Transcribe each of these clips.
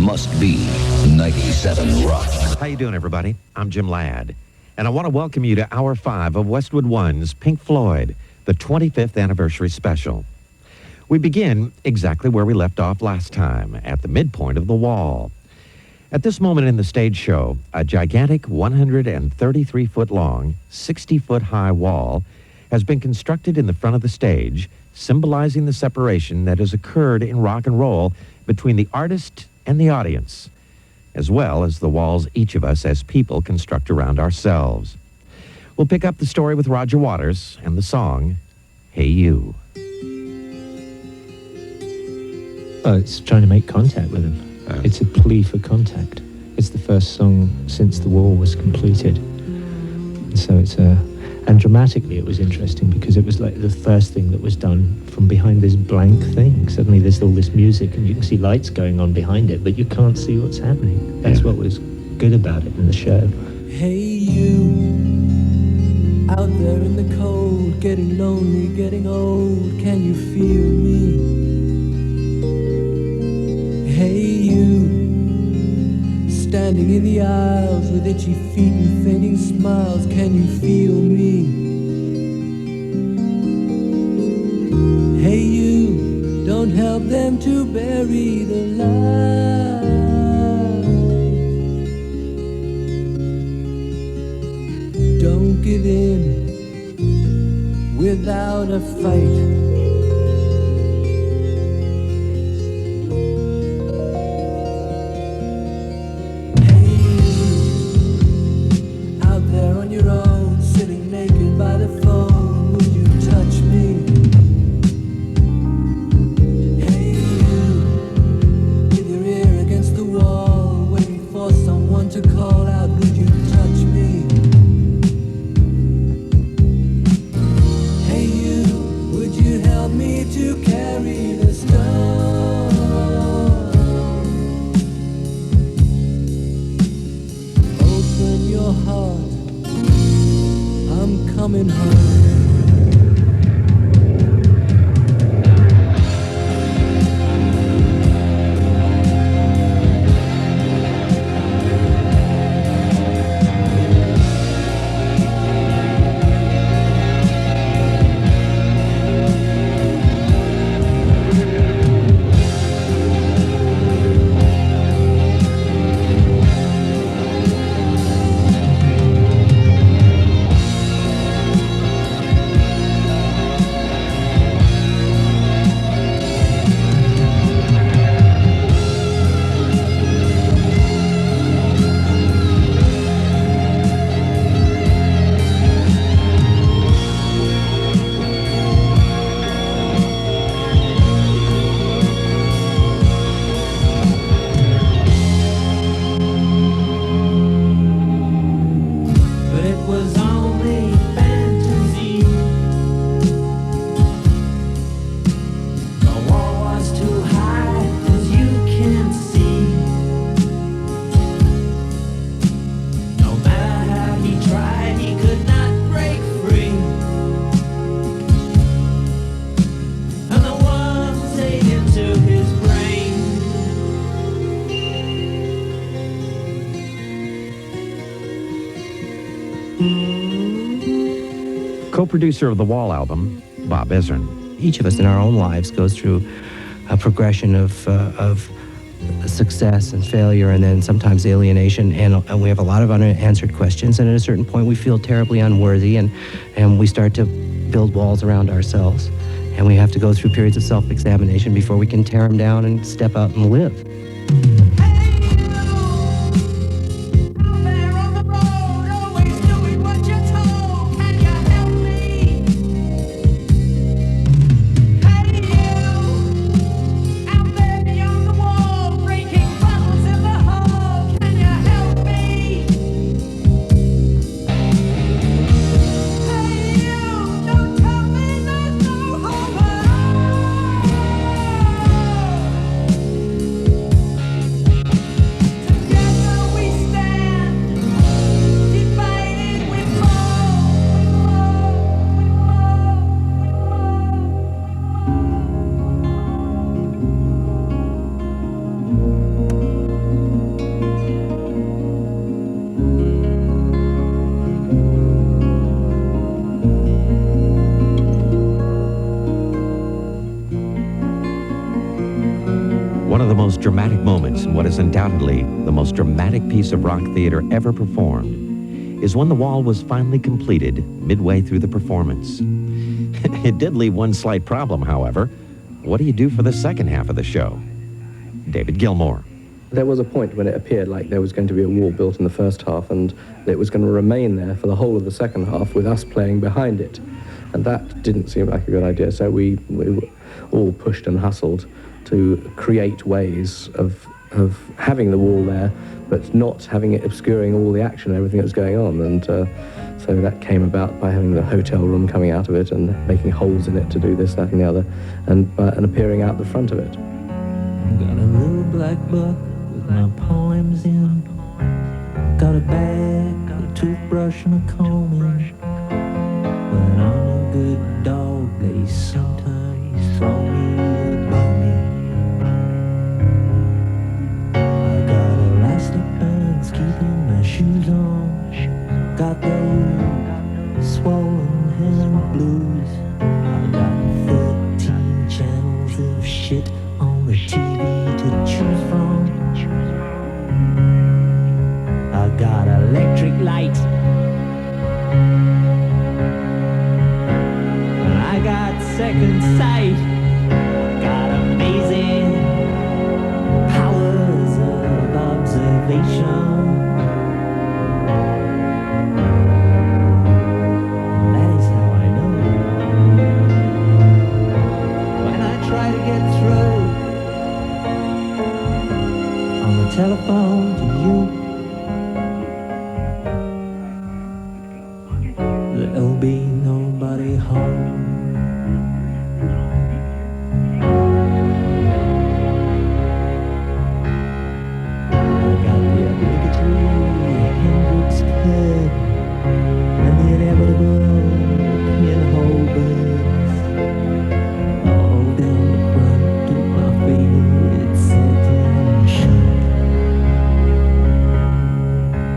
must be 97 Rock. How you doing, everybody? I'm Jim Ladd, and I want to welcome you to Hour 5 of Westwood One's Pink Floyd, the 25th anniversary special. We begin exactly where we left off last time, at the midpoint of the wall. At this moment in the stage show, a gigantic 133-foot-long, 60-foot-high wall has been constructed in the front of the stage, symbolizing the separation that has occurred in rock and roll between the artist and the audience, as well as the walls each of us as people construct around ourselves. We'll pick up the story with Roger Waters and the song, Hey You. Oh, it's trying to make contact with him. It's a plea for contact. It's the first song since the wall was completed. And so it's and dramatically it was interesting because it was like the first thing that was done from behind this blank thing. Suddenly there's all this music and you can see lights going on behind it, but you can't see what's happening. That's what was good about it in the show. Hey you, out there in the cold, getting lonely, getting old, can you feel me? Hey you, standing in the aisles with itchy feet and fainting smiles, can you feel me? Hey you, don't help them to bury the light. Don't give in without a fight. Co-producer of the Wall album, Bob Ezrin. Each of us in our own lives goes through a progression of success and failure and then sometimes alienation, and we have a lot of unanswered questions, and at a certain point we feel terribly unworthy, and we start to build walls around ourselves, and we have to go through periods of self-examination before we can tear them down and step out and live. of the most dramatic moments in what is undoubtedly the most dramatic piece of rock theater ever performed is when the wall was finally completed midway through the performance. It did leave one slight problem, however. What do you do for the second half of the show? David Gilmour. There was a point when it appeared like there was going to be a wall built in the first half and it was going to remain there for the whole of the second half with us playing behind it. And that didn't seem like a good idea, so we all pushed and hustled to create ways of having the wall there, but not having it obscuring all the action and everything that was going on. And so that came about by having the hotel room coming out of it and making holes in it to do this, that, and the other, and appearing out the front of it. Got a little black book with my poems in. Got a bag, got a toothbrush and a comb in. When I'm a good dog, they sometimes throw me a bone. I got elastic bands keeping my shoes on. Got those swollen hand blues. I got 13 channels of shit on the TV to choose from. I got electric light. I got second sight. Got amazing powers of observation. That is how I know. When I try to get through on the telephone to you, there'll be nobody home. I got the obligatory Hendrix pen and the inevitable pinhole burns all down the front of my favorite satin shirt.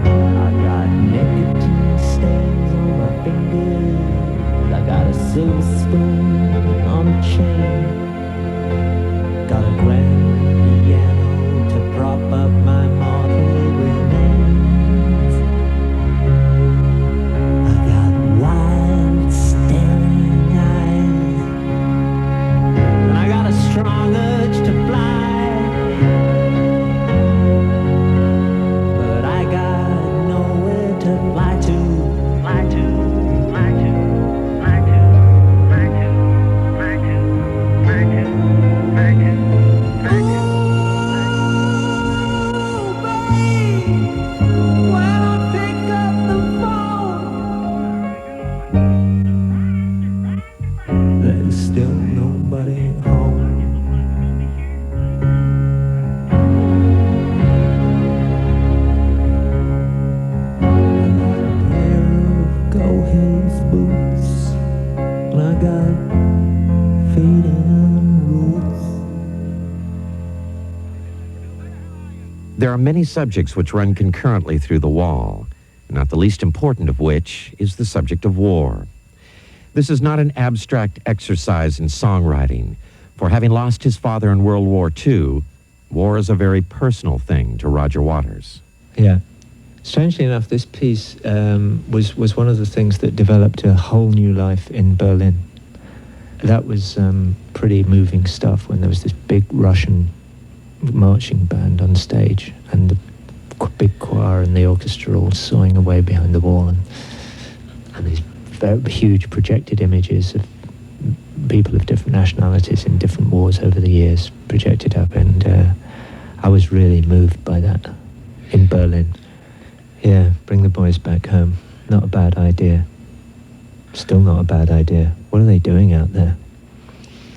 I got nicotine stains on my fingers. I got a silver spoon on a chain. Got a grand piano to prop up my mortal remains. I got wild staring eyes, and I got a strong urge to fly, but I got nowhere to fly to. There's still nobody home. I got a pair of Go Hills boots, and I got fading roots. There are many subjects which run concurrently through the wall, not the least important of which is the subject of war. This is not an abstract exercise in songwriting, for having lost his father in World War II, war is a very personal thing to Roger Waters. Yeah. Strangely enough, this piece was one of the things that developed a whole new life in Berlin. That was pretty moving stuff when there was this big Russian marching band on stage and the big choir and the orchestra all sawing away behind the wall, and these very huge projected images of people of different nationalities in different wars over the years projected up, and I was really moved by that in Berlin. Yeah, bring the boys back home. Not a bad idea. Still not a bad idea. What are they doing out there?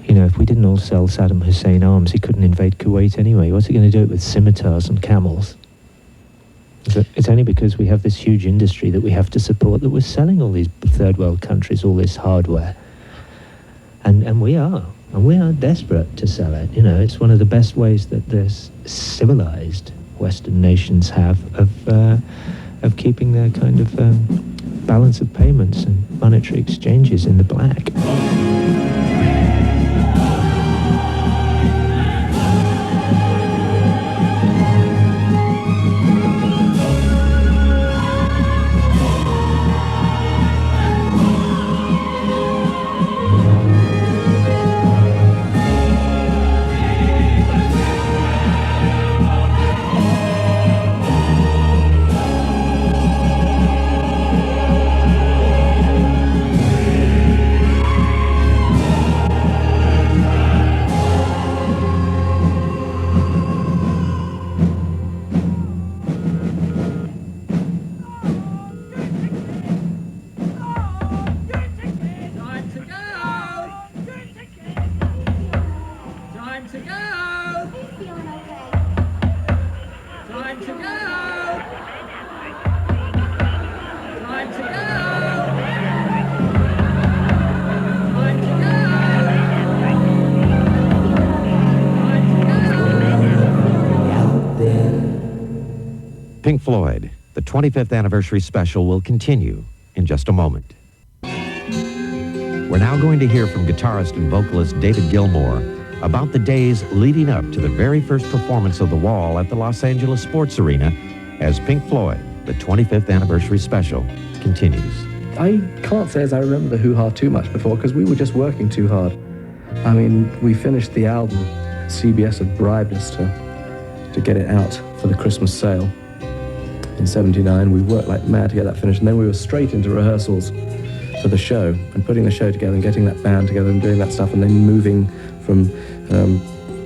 You know, if we didn't all sell Saddam Hussein arms, he couldn't invade Kuwait anyway. What's he going to do it with scimitars and camels? It's only because we have this huge industry that we have to support that we're selling all these third world countries all this hardware. And we are desperate to sell it. You know, it's one of the best ways that the civilized Western nations have of keeping their kind of balance of payments and monetary exchanges in the black. Pink Floyd, the 25th anniversary special will continue in just a moment. We're now going to hear from guitarist and vocalist David Gilmour about the days leading up to the very first performance of The Wall at the Los Angeles Sports Arena as Pink Floyd, the 25th anniversary special, continues. I can't say as I remember the hoo-ha too much before, because we were just working too hard. I mean, we finished the album. CBS had bribed us to get it out for the Christmas sale in '79. We worked like mad to get that finished, and then we were straight into rehearsals for the show and putting the show together and getting that band together and doing that stuff, and then moving from,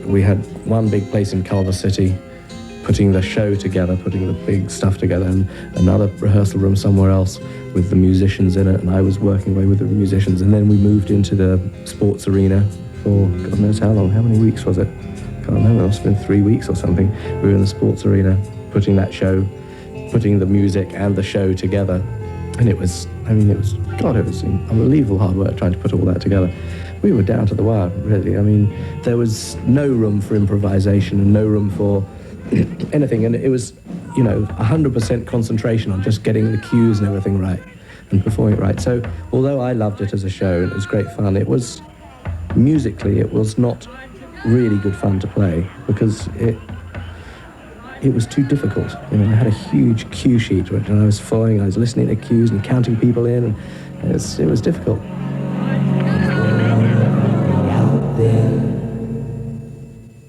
we had one big place in Culver City, putting the show together, putting the big stuff together, and another rehearsal room somewhere else with the musicians in it, and I was working away with the musicians, and then we moved into the sports arena for God knows how long. How many weeks was it? Can't remember. It must have been 3 weeks or something. We were in the sports arena putting that show, putting the music and the show together, and it was unbelievable hard work trying to put all that together. We were down to the wire, really. I mean, there was no room for improvisation and no room for anything, and it was, 100% concentration on just getting the cues and everything right and performing it right. So although I loved it as a show and it was great fun, it was musically it was not really good fun to play because it was too difficult. I had a huge cue sheet and I was following, I was listening to cues and counting people in, and it was difficult.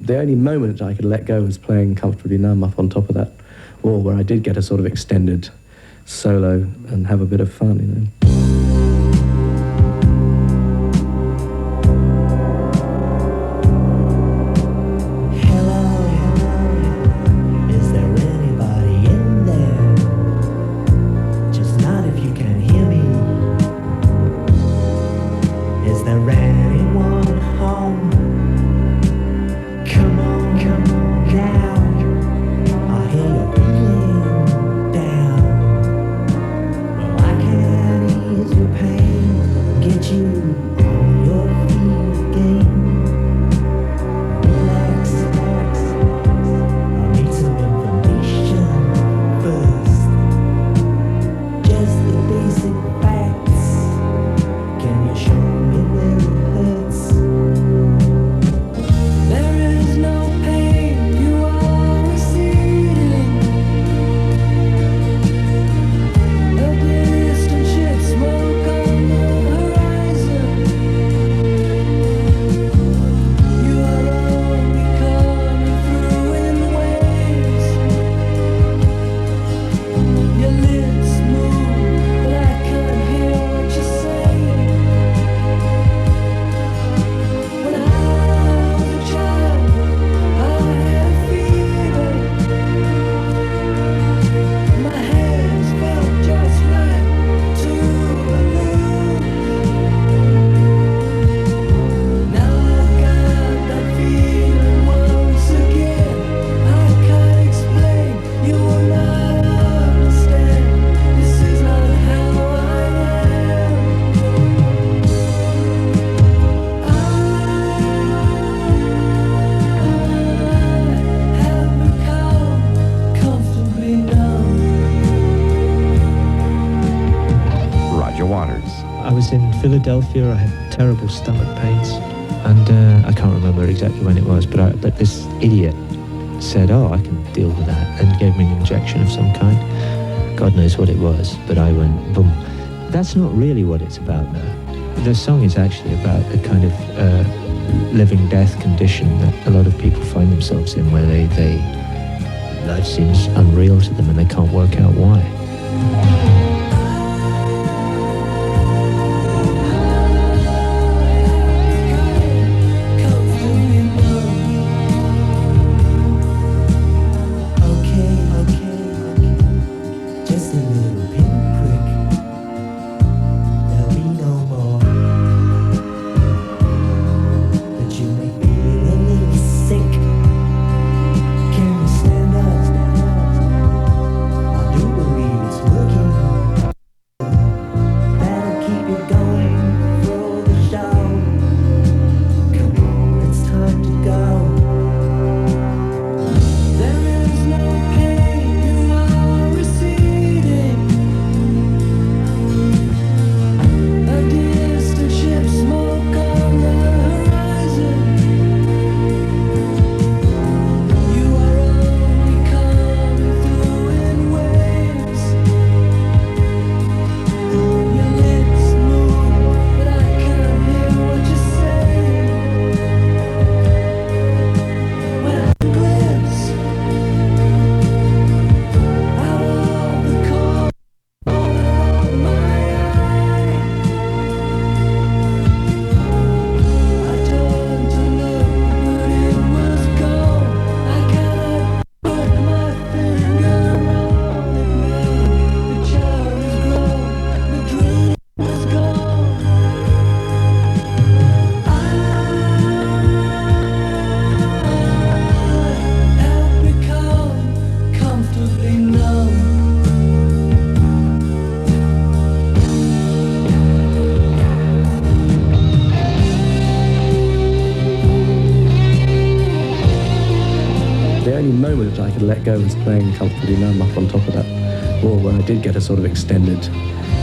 The only moment I could let go was playing Comfortably Numb up on top of that wall, where I did get a sort of extended solo and have a bit of fun, Philadelphia, I had terrible stomach pains, and I can't remember exactly when it was, but this idiot said, "Oh, I can deal with that," and gave me an injection of some kind. God knows what it was, but I went boom. That's not really what it's about, though. The song is actually about the kind of living-death condition that a lot of people find themselves in, where life seems unreal to them and they can't work out why. I do believe it's working. moment that I could let go was playing Comfortably Numb up on top of that wall, where I did get a sort of extended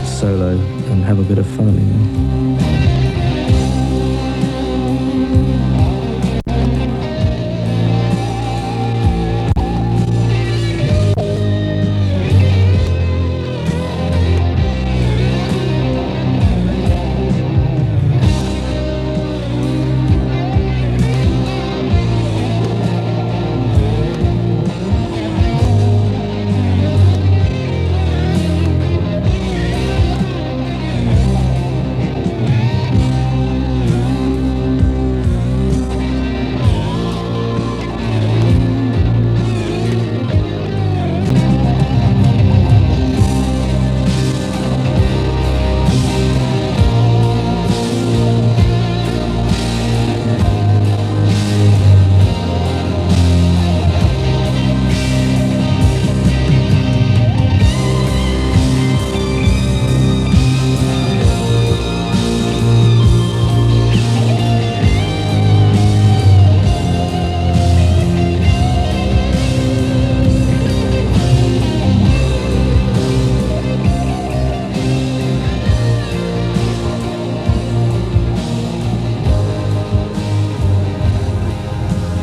solo and have a bit of fun, you know.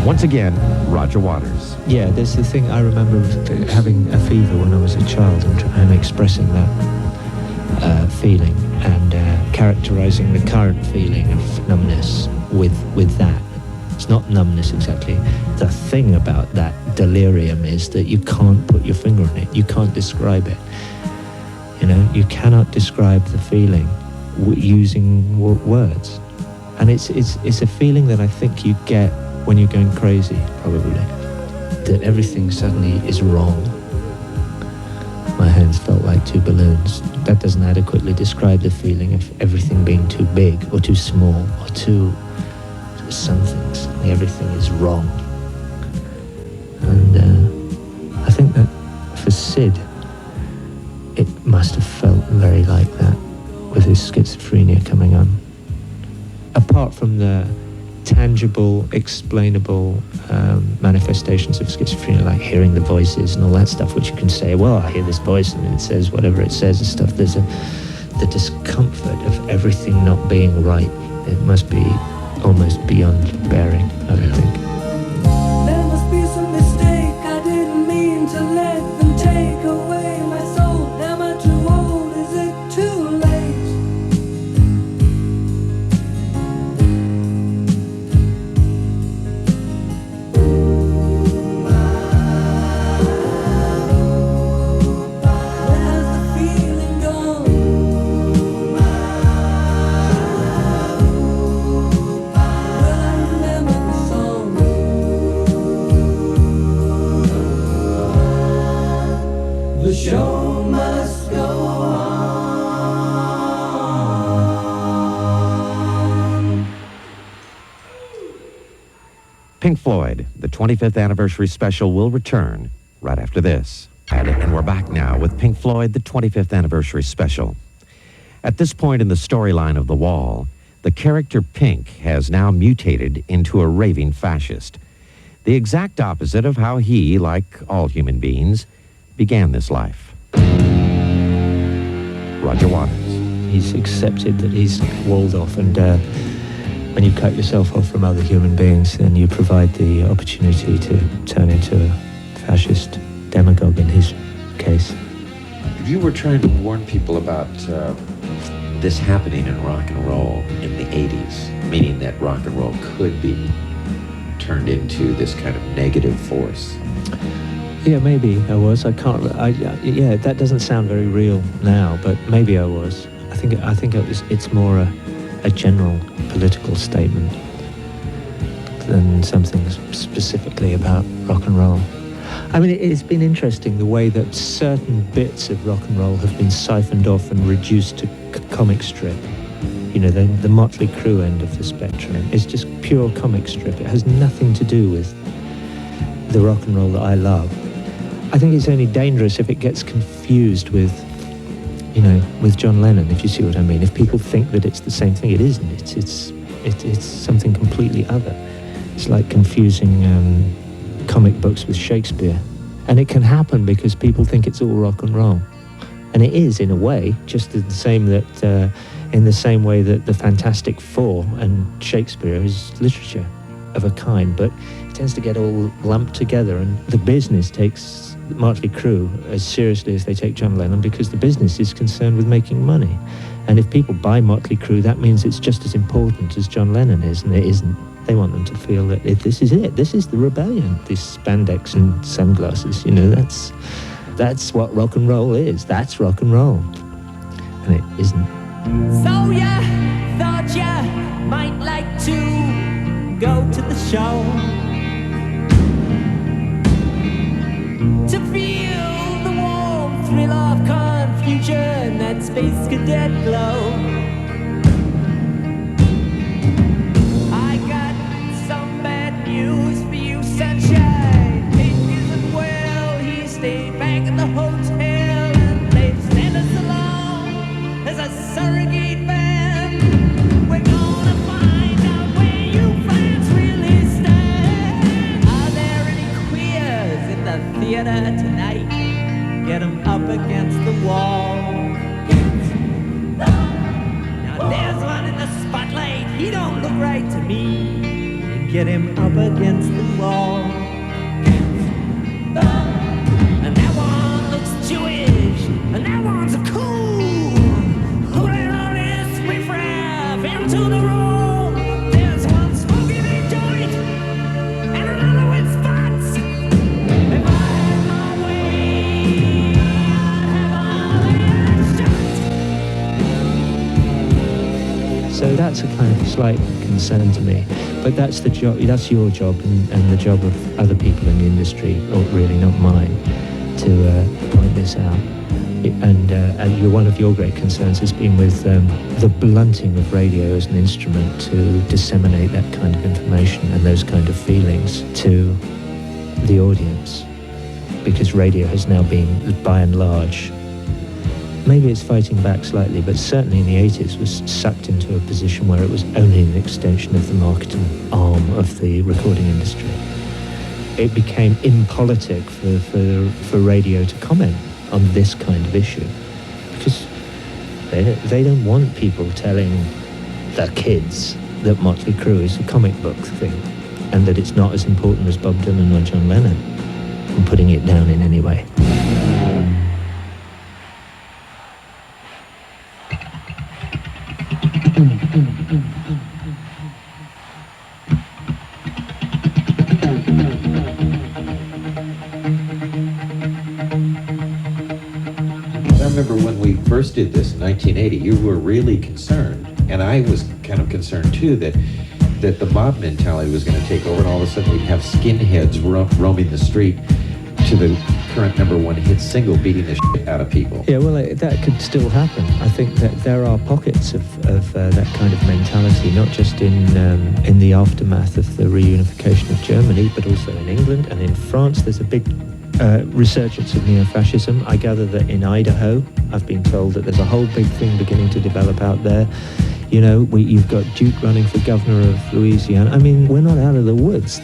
Once again, Roger Waters. Yeah, there's the thing. I remember having a fever when I was a child and expressing that feeling and characterizing the current feeling of numbness with that. It's not numbness exactly. The thing about that delirium is that you can't put your finger on it. You can't describe it. You know, you cannot describe the feeling using words. And it's a feeling that I think you get when you're going crazy, probably. That everything suddenly is wrong. My hands felt like two balloons. That doesn't adequately describe the feeling of everything being too big or too small or too something. Suddenly everything is wrong. And I think that for Sid, it must have felt very like that with his schizophrenia coming on. Apart from the tangible, explainable manifestations of schizophrenia, like hearing the voices and all that stuff, which you can say, well, I hear this voice and it says whatever it says and stuff. There's the discomfort of everything not being right. It must be almost beyond bearing, I would think. There must be some mistake. I didn't mean to let them take away my soul. Am I too old? Is it too late? Where's the feeling gone? Will I remember the song? The show must go on. Pink Floyd, the 25th anniversary special, will return right after this. And we're back now with Pink Floyd, the 25th anniversary special. At this point in the storyline of The Wall, the character Pink has now mutated into a raving fascist. The exact opposite of how he, like all human beings, began this life. Roger Waters. He's accepted that he's walled off, and when you cut yourself off from other human beings, then you provide the opportunity to turn into a fascist demagogue in his case. You were trying to warn people about this happening in rock and roll in the 80s, meaning that rock and roll could be turned into this kind of negative force. Yeah, maybe I was. Yeah, that doesn't sound very real now, but maybe I was. I think it's more a general political statement than something specifically about rock and roll. I mean, it's been interesting the way that certain bits of rock and roll have been siphoned off and reduced to comic strip. You know, the Motley Crue end of the spectrum. It's just pure comic strip. It has nothing to do with the rock and roll that I love. I think it's only dangerous if it gets confused with, you know, with John Lennon, if you see what I mean. If people think that it's the same thing, it isn't. It's something completely other. It's like confusing comic books with Shakespeare. And it can happen because people think it's all rock and roll. And it is, in a way, just in the same way that the Fantastic Four and Shakespeare is literature of a kind, but it tends to get all lumped together, and the business takes Motley Crue as seriously as they take John Lennon, because the business is concerned with making money. And if people buy Motley Crue, that means it's just as important as John Lennon is, and it isn't. They want them to feel that this is it. This is the rebellion. This spandex and sunglasses, that's what rock and roll is. That's rock and roll. And it isn't. So ya thought ya might like to go to the show to feel the warm thrill of confusion, that space cadet glow. I got some bad news for you, sunshine. It isn't well. He stayed back at the hotel and they've sent us along as a surrogate band. We're gonna find out where you fans really stand. Are there any queers in the theater tonight? Get them up against the wall. Now there's one in the spotlight. He don't look right to me. Get him up against the wall. And that one looks Jewish, and that one's a cool. Putting on his riffraff into the room. There's one smoking a joint, and another with spots. If I had my way, I'd have all the shots. So that's a kind of slight concern to me. But that's the job. That's your job, and the job of other people in the industry, or really not mine, to point this out. And one of your great concerns has been with the blunting of radio as an instrument to disseminate that kind of information and those kind of feelings to the audience, because radio has now been, by and large, maybe it's fighting back slightly, but certainly in the 80s was sucked into a position where it was only an extension of the marketing arm of the recording industry. It became impolitic for radio to comment on this kind of issue, because they don't want people telling the kids that Motley Crue is a comic book thing and that it's not as important as Bob Dylan or John Lennon, and putting it down in any way. I remember when we first did this in 1980, you were really concerned, and I was kind of concerned too, that the mob mentality was going to take over, and all of a sudden we'd have skinheads roaming the street to the current #1 hit single, beating the shit out of people. Yeah, well, that could still happen. I think that there are pockets of that kind of mentality, not just in the aftermath of the reunification of Germany, but also in England and in France. There's a big resurgence of neo-fascism. I gather that in Idaho, I've been told that there's a whole big thing beginning to develop out there. You've got Duke running for governor of Louisiana. I mean, we're not out of the woods.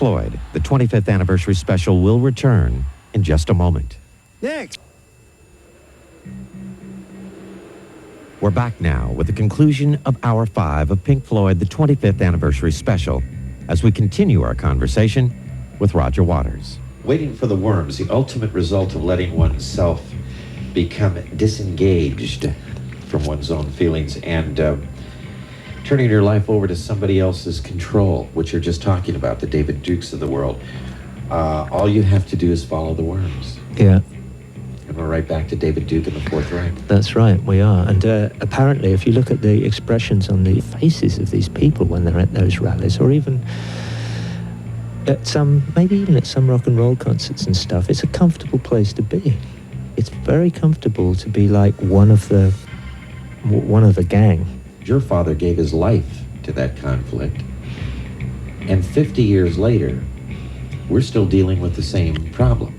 Floyd, the 25th anniversary special, will return in just a moment. Next. We're back now with the conclusion of Hour 5 of Pink Floyd, the 25th anniversary special, as we continue our conversation with Roger Waters. Waiting for the worms, the ultimate result of letting oneself become disengaged from one's own feelings and turning your life over to somebody else's control, which you're just talking about, the David Dukes of the world. All you have to do is follow the worms. Yeah. And we're right back to David Duke in the Fourth Reich. That's right, we are. And apparently, if you look at the expressions on the faces of these people when they're at those rallies, or even at maybe even at some rock and roll concerts and stuff, it's a comfortable place to be. It's very comfortable to be like one of the gang. Your father gave his life to that conflict, and 50 years later, we're still dealing with the same problem.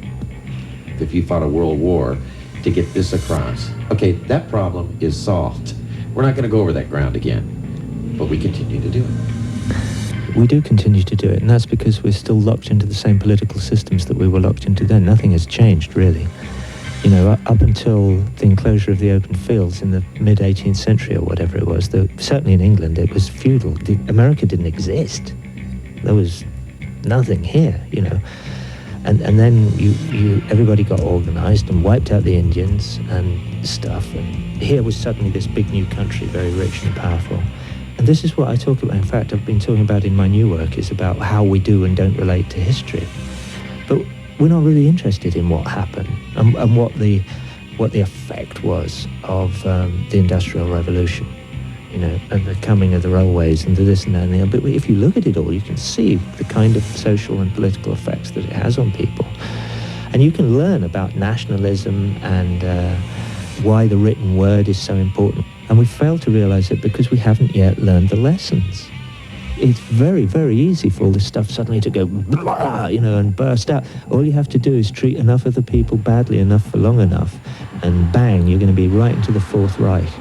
If you fought a world war to get this across, okay, that problem is solved. We're not going to go over that ground again, but we continue to do it. We do continue to do it, and that's because we're still locked into the same political systems that we were locked into then. Nothing has changed, really. You know, up until the enclosure of the open fields in the mid-18th century or whatever it was, certainly in England, it was feudal. America didn't exist. There was nothing here, you know. And then everybody got organized and wiped out the Indians and stuff. And here was suddenly this big new country, very rich and powerful. And this is what I talk about. In fact, I've been talking about in my new work, is about how we do and don't relate to history. But we're not really interested in what happened and what the effect was of the Industrial Revolution, you know, and the coming of the railways and the this and that and the other. But if you look at it all, you can see the kind of social and political effects that it has on people. And you can learn about nationalism and why the written word is so important. And we fail to realize it because we haven't yet learned the lessons. It's very, very easy for all this stuff suddenly to go, blah, you know, and burst out. All you have to do is treat enough of the people badly enough for long enough, and bang, you're going to be right into the Fourth Reich.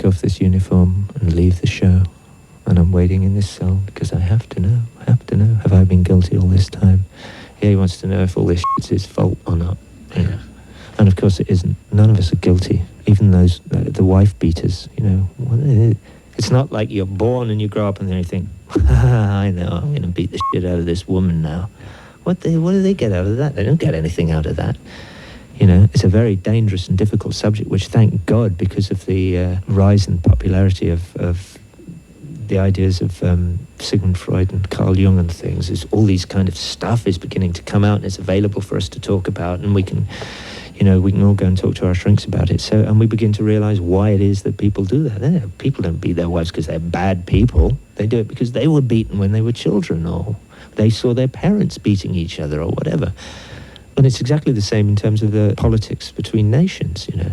off this uniform and leave the show. And I'm waiting in this cell because I have to know. Have I been guilty all this time? Yeah, he wants to know if all this shit's his fault or not. Yeah. And of course it isn't. None of us are guilty. Even those, the wife beaters, you know. It's not like you're born and you grow up and then you think, I know, I'm going to beat the shit out of this woman now. What do they get out of that? They don't get anything out of that. You know, it's a very dangerous and difficult subject, which, thank God, because of the rise in popularity of the ideas of Sigmund Freud and Carl Jung and things, is all these kind of stuff is beginning to come out and it's available for us to talk about, and we can all go and talk to our shrinks about it. So, and we begin to realize why it is that people do that. People don't beat their wives because they're bad people. They do it because they were beaten when they were children, or they saw their parents beating each other, or whatever. And it's exactly the same in terms of the politics between nations, you know.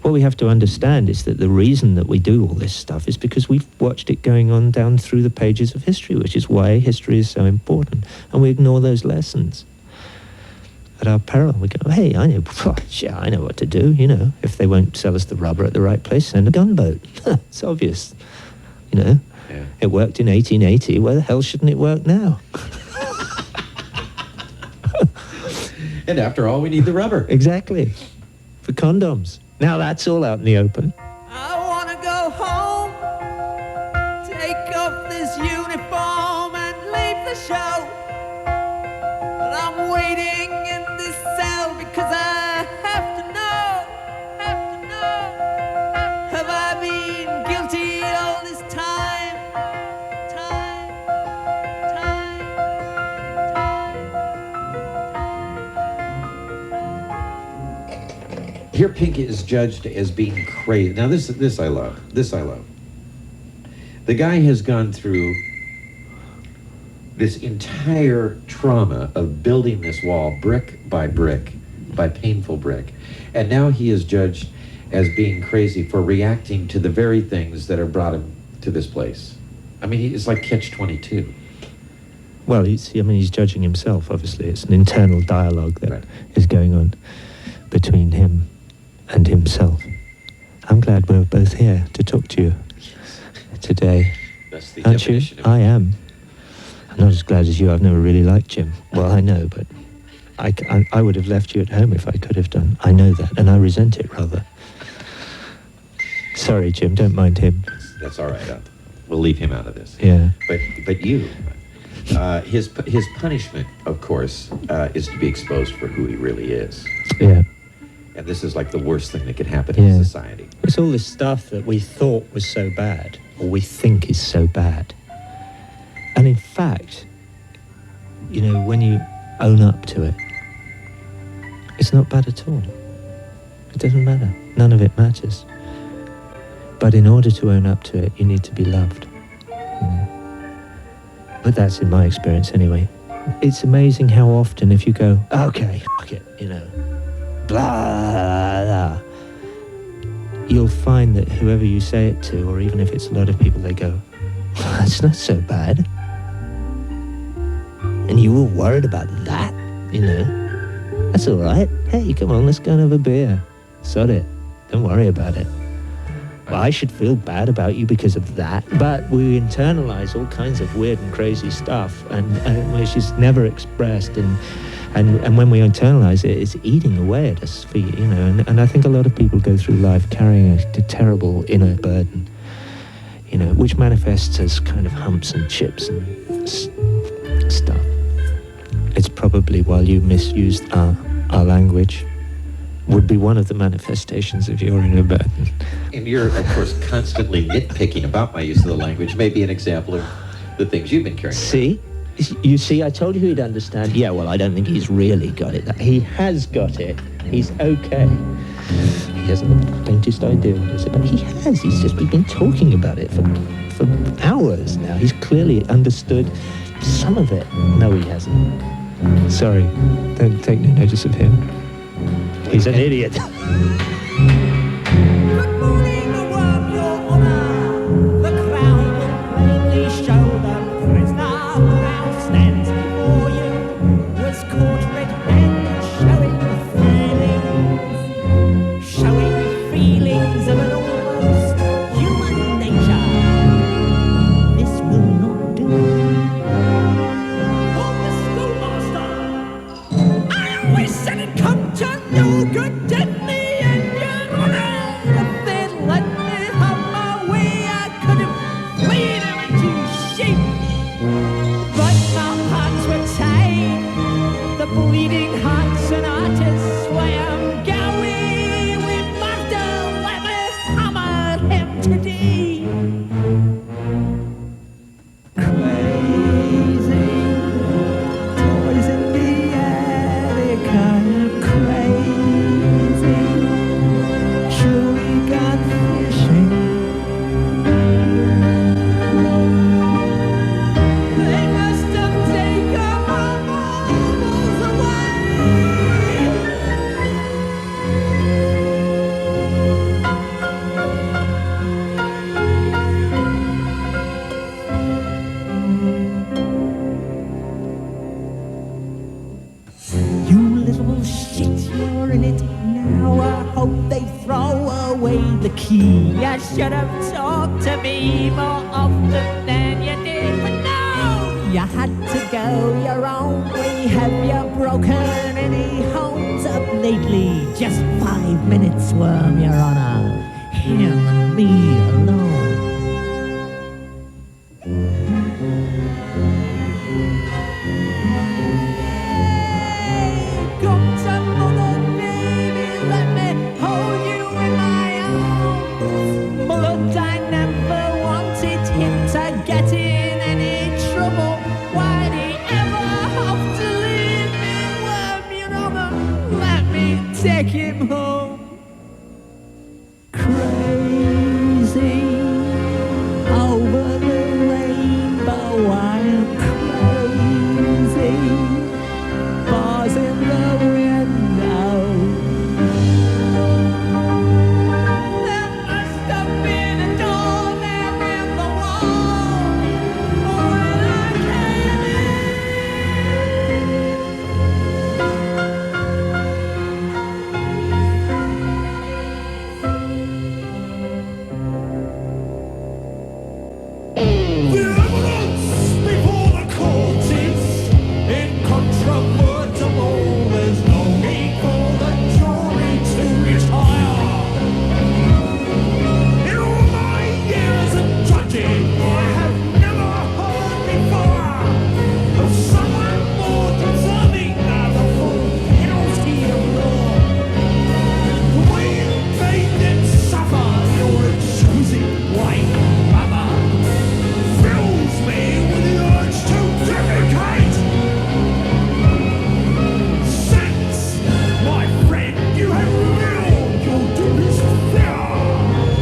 What we have to understand is that the reason that we do all this stuff is because we've watched it going on down through the pages of history, which is why history is so important. And we ignore those lessons at our peril. We go, hey, I know what to do, you know. If they won't sell us the rubber at the right place, send a gunboat. It's obvious, you know. Yeah. It worked in 1880. Where the hell shouldn't it work now? And after all, we need the rubber. Exactly. For condoms. Now that's all out in the open. I wanna go home, take off this uniform and leave the show. But I'm waiting in this cell because I have to know, have I been guilty all this time? Here Pink is judged as being crazy. Now this I love. The guy has gone through this entire trauma of building this wall brick by painful brick. And now he is judged as being crazy for reacting to the very things that have brought him to this place. I mean, it's like catch-22. Well, he's judging himself, obviously. It's an internal dialogue that is going on between him and himself. I'm glad we're both here to talk to you today. That's the Aren't you? I am. I'm not as glad as you. I've never really liked Jim. Well, I know, but I would have left you at home if I could have done. I know that, and I resent it, rather. Sorry, Jim, don't mind him. That's all right. We'll leave him out of this. Yeah. But you, his punishment, of course, is to be exposed for who he really is. Yeah. And this is like the worst thing that could happen in society. It's all this stuff that we thought was so bad, or we think is so bad. And in fact, you know, when you own up to it, it's not bad at all. It doesn't matter. None of it matters. But in order to own up to it, you need to be loved. You know? But that's in my experience anyway. It's amazing how often if you go, okay, fuck it, you know, blah, blah, you'll find that whoever you say it to, or even if it's a lot of people, they go, that's not so bad. And you were worried about that, you know. That's all right. Hey, come on, let's go and have a beer. Sod it. Don't worry about it. Well, I should feel bad about you because of that. But we internalize all kinds of weird and crazy stuff, and which is never expressed. And when we internalize it, it's eating away at us, you know. And I think a lot of people go through life carrying a terrible inner burden, you know, which manifests as kind of humps and chips and stuff. It's probably, while you misused our language, would be one of the manifestations of your inner burden. And you're, of course, constantly nitpicking about my use of the language. Maybe an example of the things you've been carrying. See? You see, I told you he'd understand. Yeah, well, I don't think he's really got it. He has got it. He's okay. He hasn't the faintest idea what it is, but he has. We've been talking about it for hours now. He's clearly understood some of it. No, he hasn't. Sorry, don't take no notice of him. He's an idiot. Good morning, Your Honor. The Crown will plainly show the prisoner who now stands before you was caught red-handed showing feelings of an almost human hearts and artists where I'm going. We must have let me hammer him today. Crazy toys in the attic, I'm crazy. Sure we got fishing. They must have taken my marbles away. You little shit, you're in it now. I hope they throw away the key. You should have talked to me more often than you did, but no, you had to go your own way. Have you broken any homes up lately? Just 5 minutes, worm, Your Honor. Him and me alone. Come to mother, baby, let me hold you in my arms. Blood, I never wanted him to get in any trouble. Why'd he ever have to leave me, worm, Your Honor? Let me take him home. Crazy over the rainbow, I'm crazy. Bars in the window. There must have been a door there in the wall when I came The evidence before the court is incontrovertible. There's no need for the jury to retire. In all my years of judging, I have never heard before of someone more deserving of the full penalty of law. The way you made them suffer your accusing wife, mother, fills me with the urge to deprecate. Since, my friend, you have revealed your deepest fear,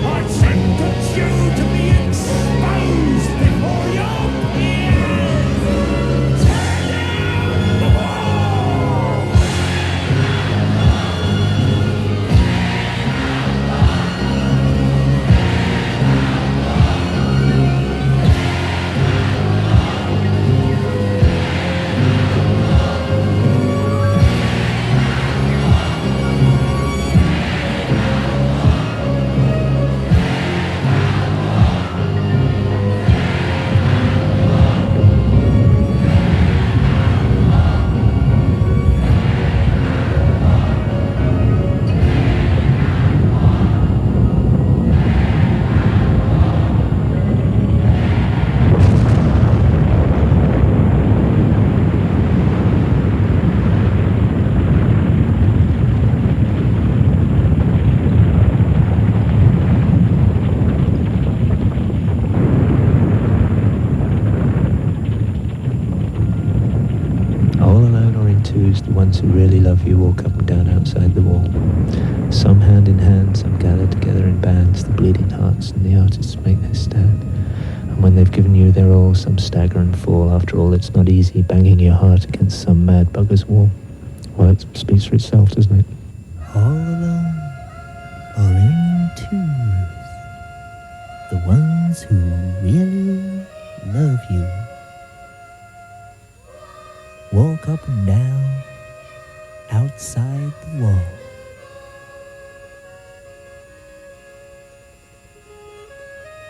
I sentence you to be exposed before your peers. Tear down the wall. All alone or in twos, the ones who really love you walk up and down outside the wall. Some hand in hand, some gather together in bands. The bleeding hearts and the artists make their stand. And when they've given you their all, some stagger and fall. After all, it's not easy banging your heart against some mad bugger's wall. Well, it speaks for itself, doesn't it? all alone or in twos. The ones who really love you walk up and down outside the wall.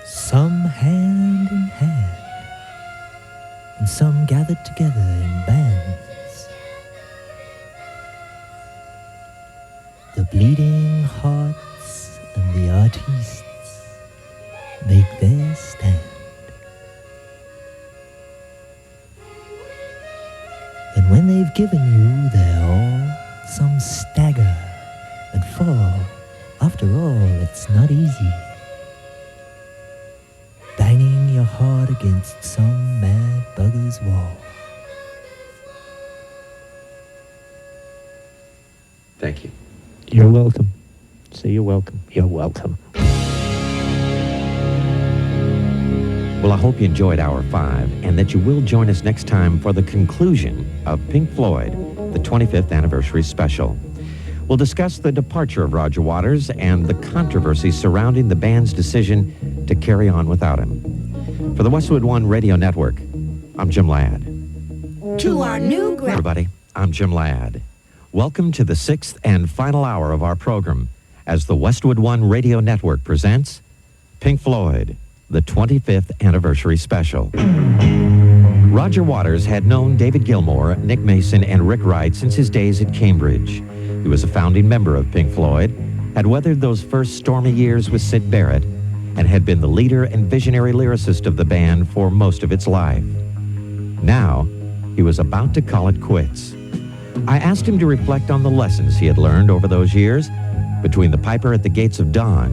Some hand in hand, and some gathered together in bands. The bleeding hearts and the artists make their stand. And when they've given you their all, After all, it's not easy. Banging your heart against some mad bugger's wall. Thank you. You're welcome. So you're welcome. You're welcome. Well, I hope you enjoyed Hour 5 and that you will join us next time for the conclusion of Pink Floyd, the 25th anniversary special. We'll discuss the departure of Roger Waters and the controversy surrounding the band's decision to carry on without him. For the Westwood One Radio Network, I'm Jim Ladd. To our new Hey, everybody, I'm Jim Ladd. Welcome to the 6th and final hour of our program as the Westwood One Radio Network presents Pink Floyd, the 25th anniversary special. Roger Waters had known David Gilmour, Nick Mason, and Rick Wright since his days at Cambridge. He was a founding member of Pink Floyd, had weathered those first stormy years with Syd Barrett, and had been the leader and visionary lyricist of the band for most of its life. Now, he was about to call it quits. I asked him to reflect on the lessons he had learned over those years, between the Piper at the Gates of Dawn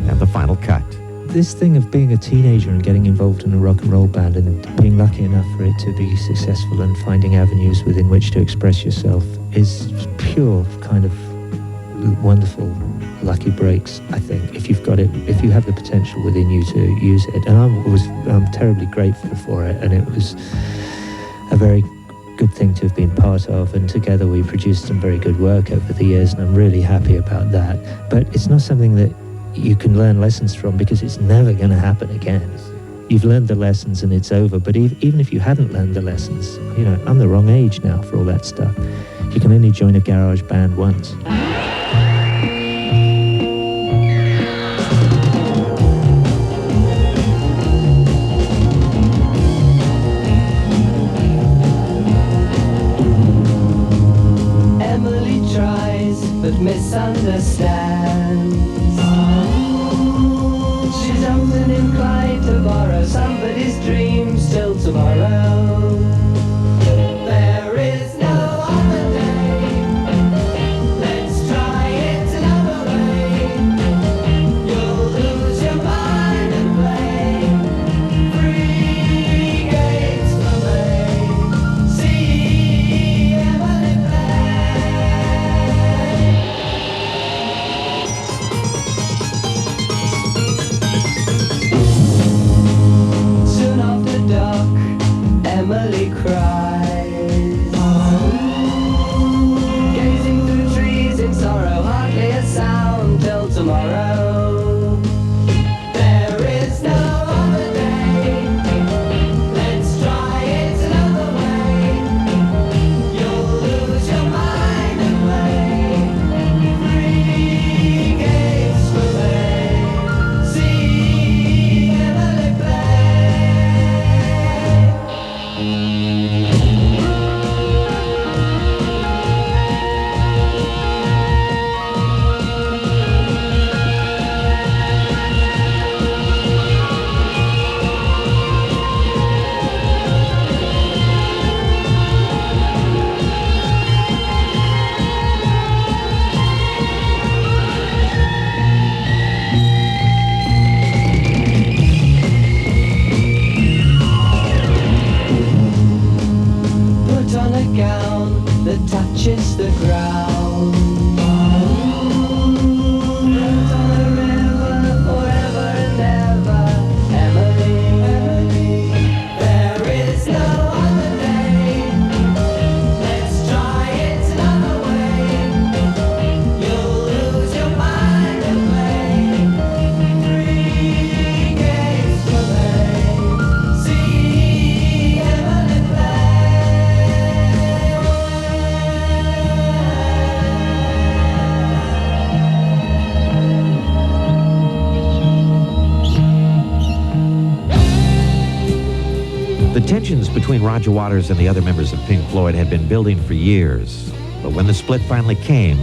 and the final cut. This thing of being a teenager and getting involved in a rock and roll band and being lucky enough for it to be successful and finding avenues within which to express yourself is pure kind of wonderful lucky breaks, I think, if you've got it, if you have the potential within you to use it. And I'm terribly grateful for it, and it was a very good thing to have been part of, and together we produced some very good work over the years, and I'm really happy about that. But it's not something that you can learn lessons from, because it's never going to happen again. You've learned the lessons and it's over. But even if you hadn't learned the lessons, you know, I'm the wrong age now for all that stuff. You can only join a garage band once. Emily tries but misunderstands. She's often inclined to borrow somebody's dreams till tomorrow. There is no other day. Let's try it another way. You'll lose your mind and play. Free gates for me. See Emily Soon after dark, Emily cries, gazing through trees in sorrow, hardly a sound till tomorrow. There is no other day. Let's try it another way. You'll lose your mind and play. Free gates for me. See Emily play. Put on a gown that touches the ground. Float on a river forever and ever. Emily, there is no other day. Let's try it another way. You'll lose your mind and play. Free gates for me. See Emily play. The tensions between Roger Waters and the other members of Pink Floyd had been building for years. But when the split finally came,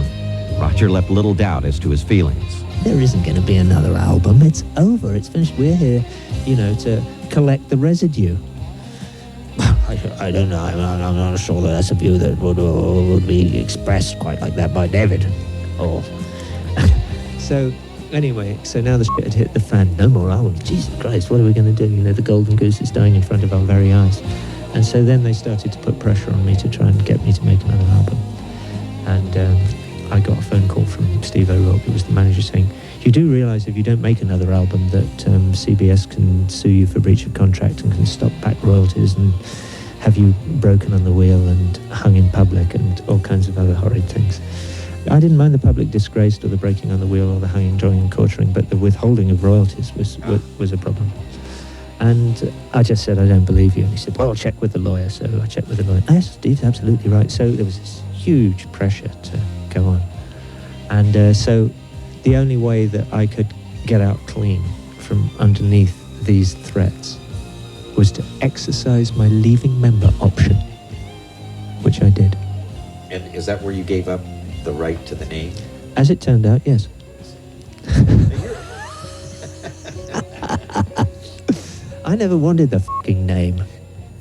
Roger left little doubt as to his feelings. There isn't going to be another album. It's over. It's finished. We're here, you know, to collect the residue. I don't know. I'm not sure that that's a view that would be expressed quite like that by David. Or so Anyway, so now the shit had hit the fan. No more albums. Jesus Christ, what are we going to do? You know, the golden goose is dying in front of our very eyes. And so then they started to put pressure on me to try and get me to make another album. And I got a phone call from Steve O'Rourke, who was the manager, saying, you do realise if you don't make another album that CBS can sue you for breach of contract and can stop back royalties and have you broken on the wheel and hung in public and all kinds of other horrid things. I didn't mind the public disgrace or the breaking on the wheel or the hanging, drawing and quartering, but the withholding of royalties was a problem. And I just said, I don't believe you. And he said, well, I'll check with the lawyer. So I checked with the lawyer. Yes, Steve's absolutely right. So there was this huge pressure to go on. And so the only way that I could get out clean from underneath these threats was to exercise my leaving member option, which I did. And is that where you gave up the right to the name? As it turned out, yes. I never wanted the fucking name.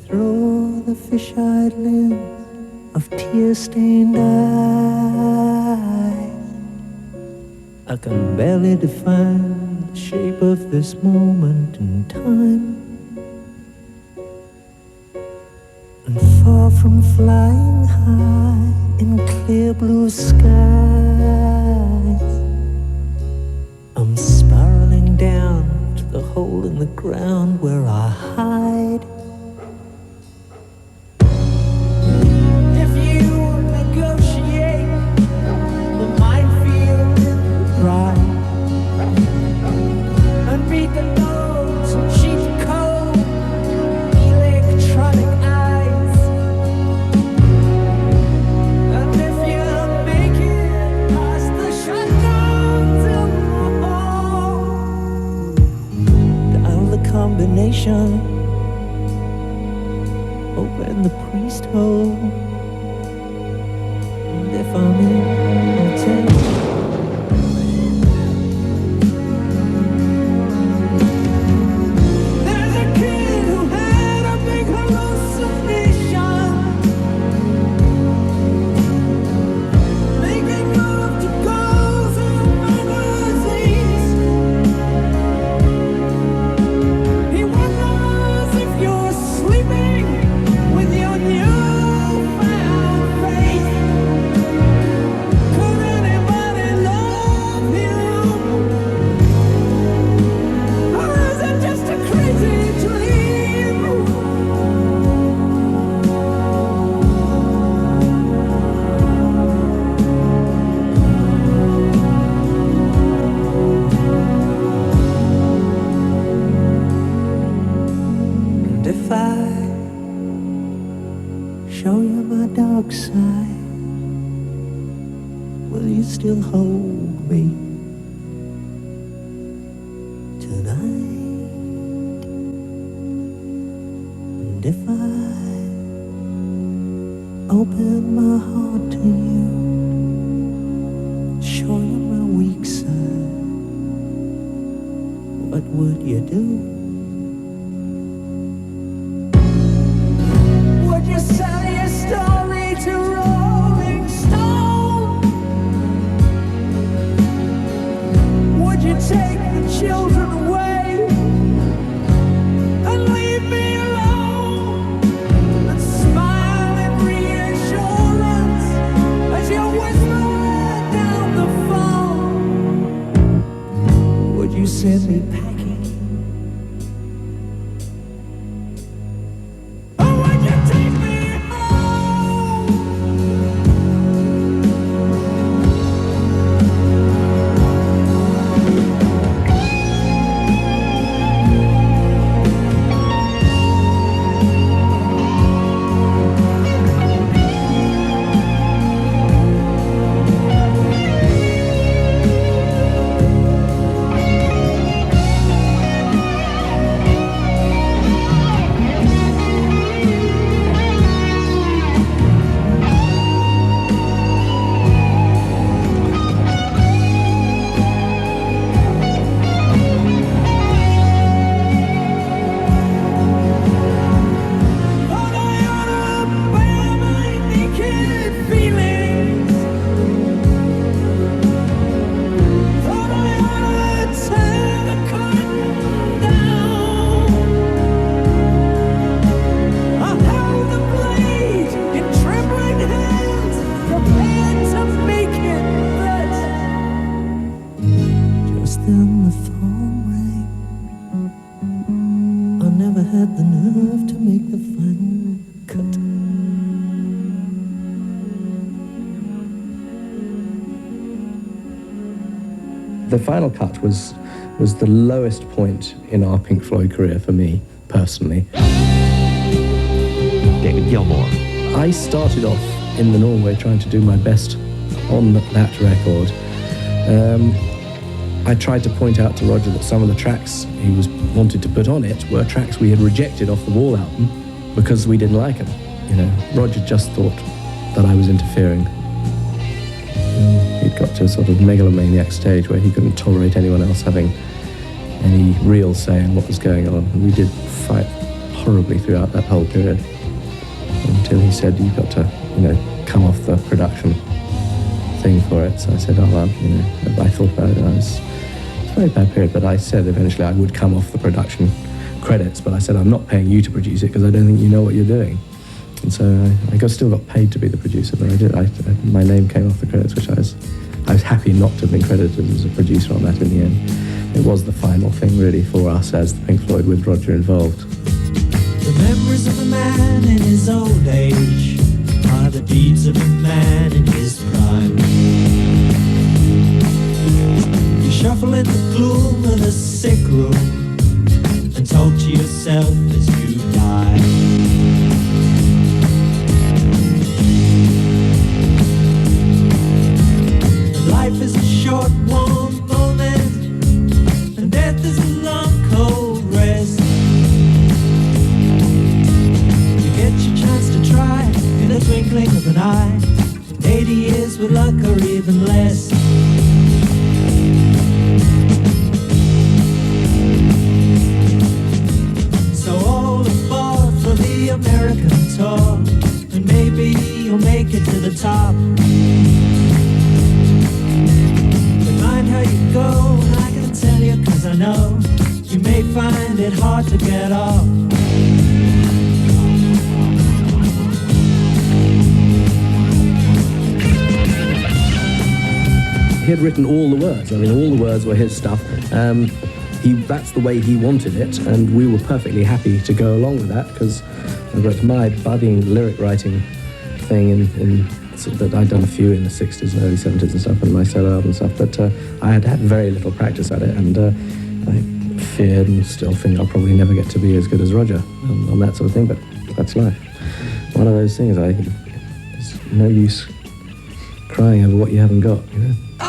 Through the fish-eyed lens of tear-stained eyes, I can barely define the shape of this moment in time. And far from flying high in clear blue skies, I'm spiraling down to the hole in the ground where I hide. If you negotiate the minefield Right, and beat the notes and cheat code, electronic eyes, and if you make it past the shutdowns in the hall, dial the combination, open the priest hole, and if I'm in, I'll tell you. there's a kid who had a big hallucination, making love to girls in magazines. He wonders if you're sleeping with your newfound faith. Could anybody love him? Or is it just a crazy dream? And if I show you my dark side, will you still hold me tonight? And if I open my heart to you, show you my weak side, what would you do? Would you sell your story to Rolling Stone? the final cut was the lowest point in our Pink Floyd career for me, personally. David Gilmour. I started off in the normal way trying to do my best on that record. I tried to point out to Roger that some of the tracks he wanted to put on it were tracks we had rejected off the Wall album because we didn't like them. You know, Roger just thought that I was interfering. He'd got to a sort of megalomaniac stage where he couldn't tolerate anyone else having any real say in what was going on. And we did fight horribly throughout that whole period until he said, "You've got to, come off the production thing for it." So I said, "Oh, well, I thought about it. It's a very bad period," but I said eventually I would come off the production credits, but I said, "I'm not paying you to produce it because I don't think you know what you're doing." And so I still got paid to be the producer, but I did. My name came off the credits, which I was happy not to have been credited as a producer on that in the end. It was the final thing really for us as the Pink Floyd with Roger involved. The memories of a man in his old age are the deeds of a man in his prime. You shuffle in the gloom of the sick room and talk to yourself as you die. Life is a short, warm moment, and death is a long, cold rest. You get your chance to try in the twinkling of an eye. 80 years with luck or even less. So all aboard for the American tour, and maybe you'll make it to the top. How you go, and I can tell you, 'cause I know you may find it hard to get off. He had written all the words. I mean, all the words were his stuff. That's the way he wanted it, and we were perfectly happy to go along with that, because my budding lyric writing thing that I'd done a few in the 60s and early 70s and stuff, and my solo album and stuff, but I had very little practice at it, and I feared and still think I'll probably never get to be as good as Roger on that sort of thing, but that's life. One of those things, there's no use crying over what you haven't got, I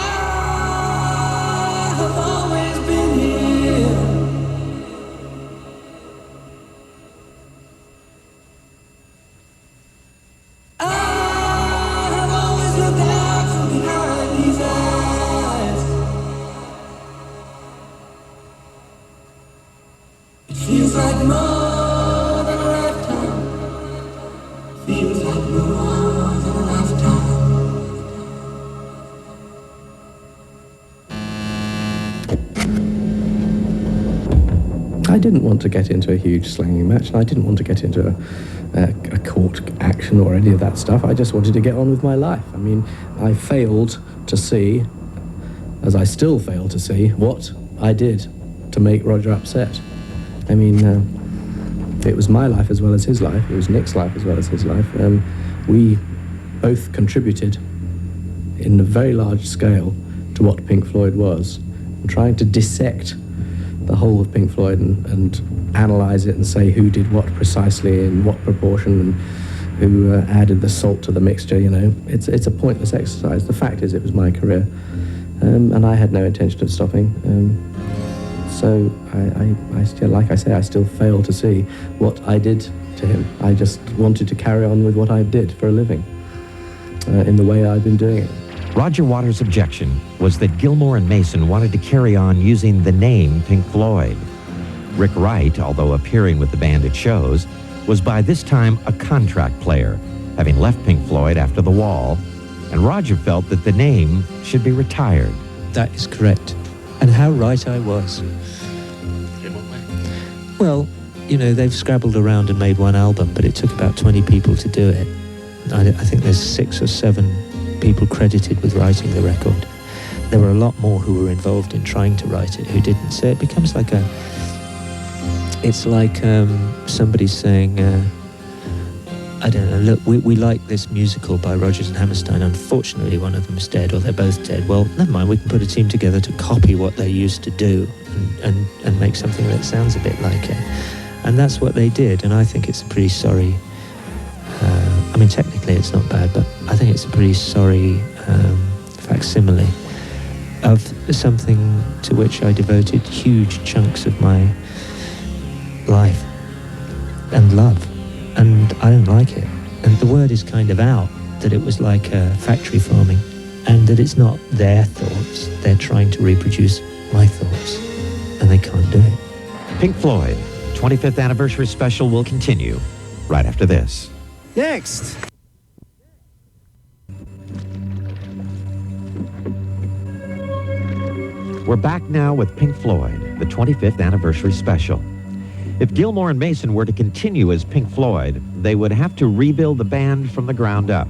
have always been here. Feels like more than a lifetime. Feels like more than a lifetime. I didn't want to get into a huge slanging match, and I didn't want to get into a court action or any of that stuff. I just wanted to get on with my life. I mean, I failed to see, as I still fail to see, what I did to make Roger upset. I mean, it was my life as well as his life. It was Nick's life as well as his life. We both contributed in a very large scale to what Pink Floyd was. And trying to dissect the whole of Pink Floyd and analyse it and say who did what precisely in what proportion and who added the salt to the mixture, it's a pointless exercise. The fact is it was my career, and I had no intention of stopping. So I still, like I say, I still fail to see what I did to him. I just wanted to carry on with what I did for a living, in the way I'd been doing it. Roger Waters' objection was that Gilmour and Mason wanted to carry on using the name Pink Floyd. Rick Wright, although appearing with the band at shows, was by this time a contract player, having left Pink Floyd after The Wall, and Roger felt that the name should be retired. That is correct. And how right I was. In what way? Well, they've scrabbled around and made one album, but it took about 20 people to do it. I think there's 6 or 7 people credited with writing the record. There were a lot more who were involved in trying to write it who didn't. So it becomes like somebody saying, I don't know, look, we like this musical by Rodgers and Hammerstein. Unfortunately, one of them's dead, or they're both dead. Well, never mind, we can put a team together to copy what they used to do and make something that sounds a bit like it. And that's what they did, and I think it's a pretty sorry... I mean, technically it's not bad, but I think it's a pretty sorry facsimile of something to which I devoted huge chunks of my life and love, and I don't like it. And the word is kind of out that it was like factory farming, and that it's not their thoughts. They're trying to reproduce my thoughts, and they can't do it. Pink Floyd, 25th anniversary special will continue right after this. Next. We're back now with Pink Floyd, the 25th anniversary special. If Gilmour and Mason were to continue as Pink Floyd, they would have to rebuild the band from the ground up.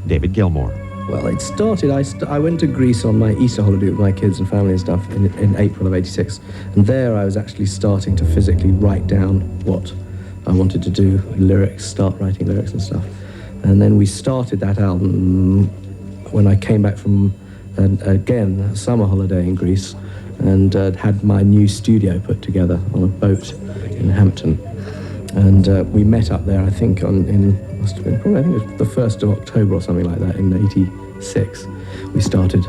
David Gilmour. Well, it started, I went to Greece on my Easter holiday with my kids and family and stuff in April of '86. And there I was actually starting to physically write down what I wanted to do, lyrics, start writing lyrics and stuff. And then we started that album when I came back from, again, a summer holiday in Greece, and had my new studio put together on a boat in Hampton. And we met up there, I think, must have been probably, I think it was the 1st of October or something like that in '86. We started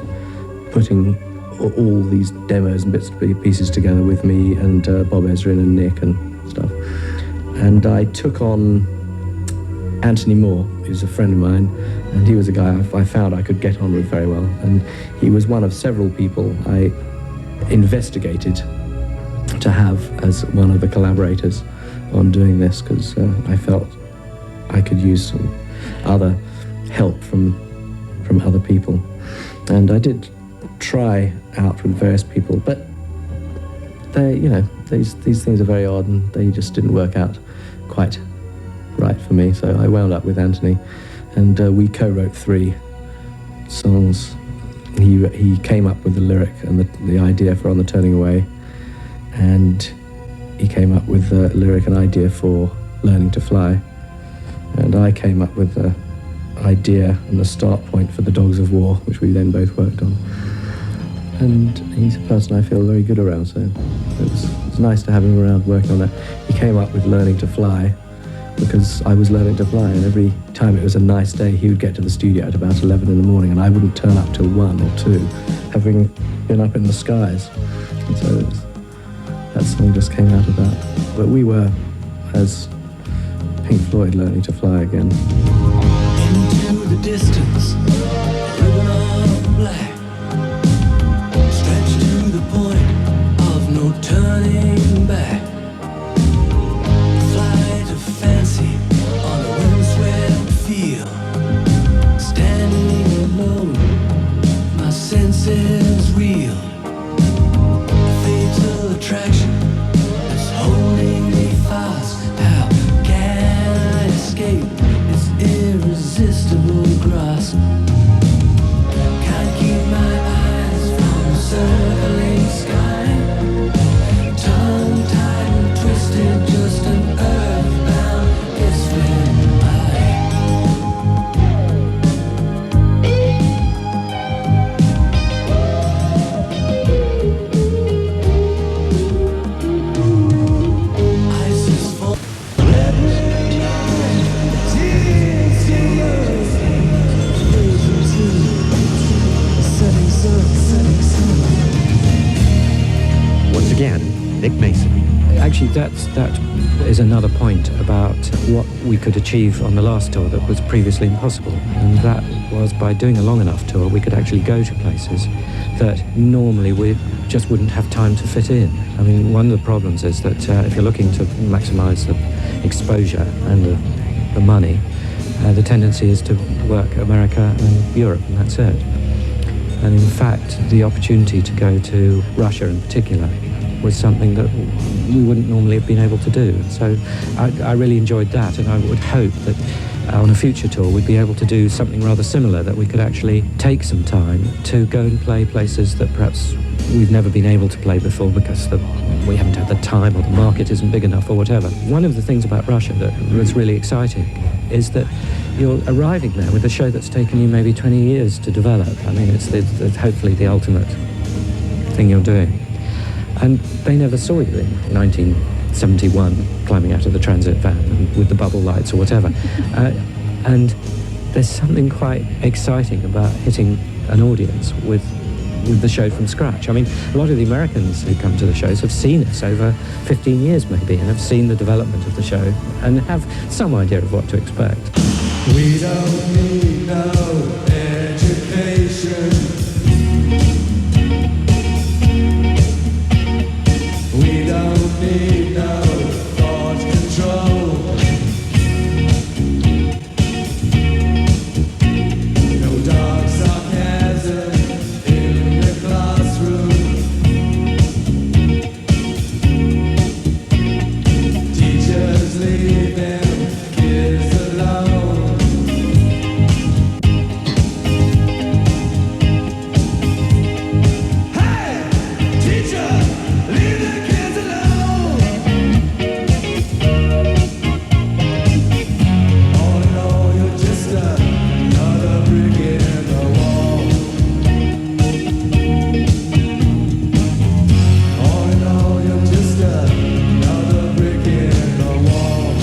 putting all these demos and bits and pieces together with me and Bob Ezrin and Nick and stuff. And I took on Anthony Moore, who's a friend of mine, and he was a guy I found I could get on with very well. And he was one of several people I investigated to have as one of the collaborators on doing this, because I felt I could use some other help from other people. And I did try out with various people, but they, you know, these things are very odd, and they just didn't work out quite right for me. So I wound up with Anthony, and we co-wrote 3 songs. He came up with the lyric and the idea for On the Turning Away, and he came up with the lyric and idea for Learning to Fly, and I came up with the idea and the start point for The Dogs of War, which we then both worked on. And he's a person I feel very good around, so it was nice to have him around working on that. He came up with Learning to Fly because I was learning to fly, and every time it was a nice day, he would get to the studio at about 11 in the morning, and I wouldn't turn up till 1 or 2, having been up in the skies. And so that song just came out of that. But we were, as Pink Floyd, learning to fly again. Into the distance, ribbon of black, stretched to the point of no turning back. Flight of fancy on a windswept field, standing alone, my senses reel. A fatal attraction is holding me fast. How can I escape its irresistible grasp? Can't keep my eyes from the circling sky. Tongue-tied and twisted, just an earthbound gets by. Ice is full. Let me know. Tears in yours. Setting sun. Once again, Nick Mason. Actually, that is another point about what we could achieve on the last tour that was previously impossible. And that was by doing a long enough tour, we could actually go to places that normally we just wouldn't have time to fit in. I mean, one of the problems is that if you're looking to maximize the exposure and the money, the tendency is to work America and Europe, and that's it. And in fact, the opportunity to go to Russia in particular was something that we wouldn't normally have been able to do. So I really enjoyed that, and I would hope that on a future tour we'd be able to do something rather similar, that we could actually take some time to go and play places that perhaps we've never been able to play before because we haven't had the time, or the market isn't big enough, or whatever. One of the things about Russia that was really exciting is that you're arriving there with a show that's taken you maybe 20 years to develop. I mean, it's hopefully the ultimate thing you're doing. And they never saw you in 1971 climbing out of the transit van and with the bubble lights or whatever. And there's something quite exciting about hitting an audience with the show from scratch. I mean, a lot of the Americans who come to the shows have seen us over 15 years maybe, and have seen the development of the show and have some idea of what to expect. We don't need no education. We don't need no thought control. No dark sarcasm in the classroom. Teachers leave them kids alone. Hey, teacher, leave the kids alone. All in all, you're just another brick in the wall. All in all, you're just another brick in the wall.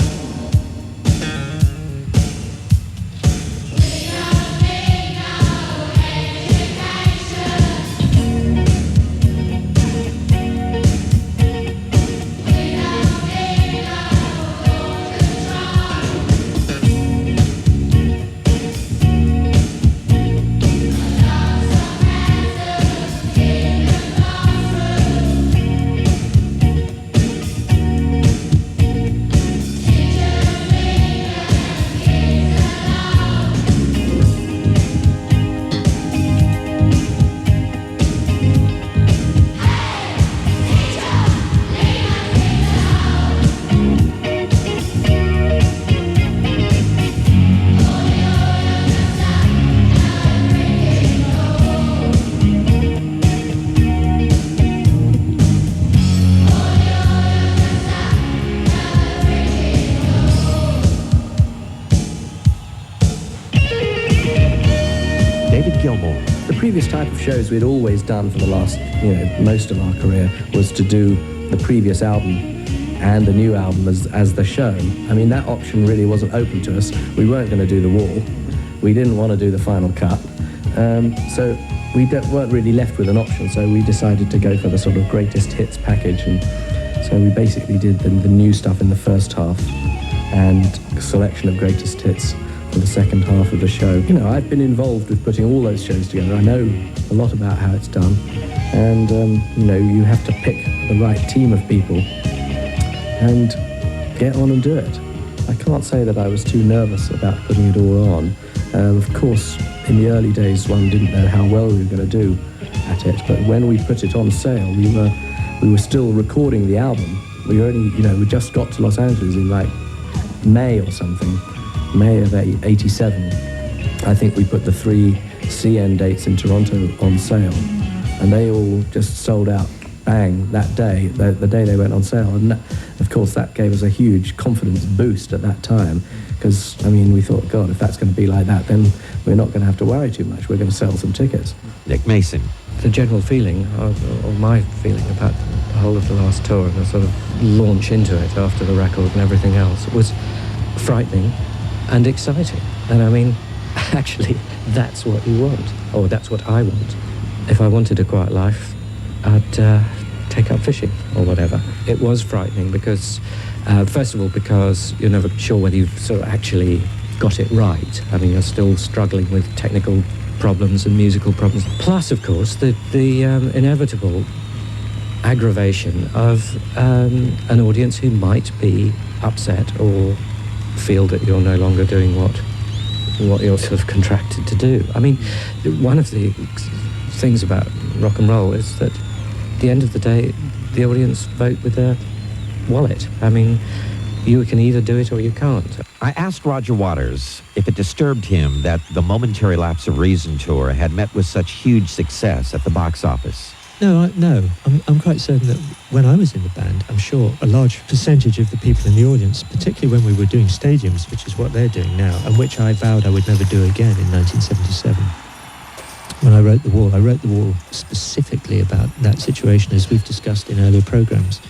David Gilmour. The previous type of shows we'd always done for the last, most of our career was to do the previous album and the new album as the show. I mean, that option really wasn't open to us. We weren't going to do the wall. We didn't want to do the final cut. So we weren't really left with an option, so we decided to go for the sort of greatest hits package. And so we basically did the new stuff in the first half and a selection of greatest hits for the second half of the show. I've been involved with putting all those shows together. I know a lot about how it's done. And, you have to pick the right team of people and get on and do it. I can't say that I was too nervous about putting it all on. Of course, in the early days, one didn't know how well we were going to do at it. But when we put it on sale, we were still recording the album. We we just got to Los Angeles in like May or something. May of 87, I think we put the 3 CN dates in Toronto on sale, and they all just sold out, bang, that day, the day they went on sale. And of course, that gave us a huge confidence boost at that time, because, we thought, God, if that's going to be like that, then we're not going to have to worry too much. We're going to sell some tickets. Nick Mason. The general feeling, or my feeling about the whole of the last tour, and the sort of launch into it after the record and everything else, was frightening and exciting. And actually, that's what you want, or that's what I want. If I wanted a quiet life, I'd take up fishing or whatever. It was frightening because, first of all, because you're never sure whether you've sort of actually got it right. You're still struggling with technical problems and musical problems. Plus, of course, the inevitable aggravation of an audience who might be upset or feel that you're no longer doing what you're sort of contracted to do. One of the things about rock and roll is that at the end of the day, the audience vote with their wallet. You can either do it or you can't. I asked Roger Waters if it disturbed him that the Momentary Lapse of Reason tour had met with such huge success at the box office. No, I'm quite certain that when I was in the band, I'm sure a large percentage of the people in the audience, particularly when we were doing stadiums, which is what they're doing now, and which I vowed I would never do again in 1977. When I wrote The Wall specifically about that situation, as we've discussed in earlier programmes.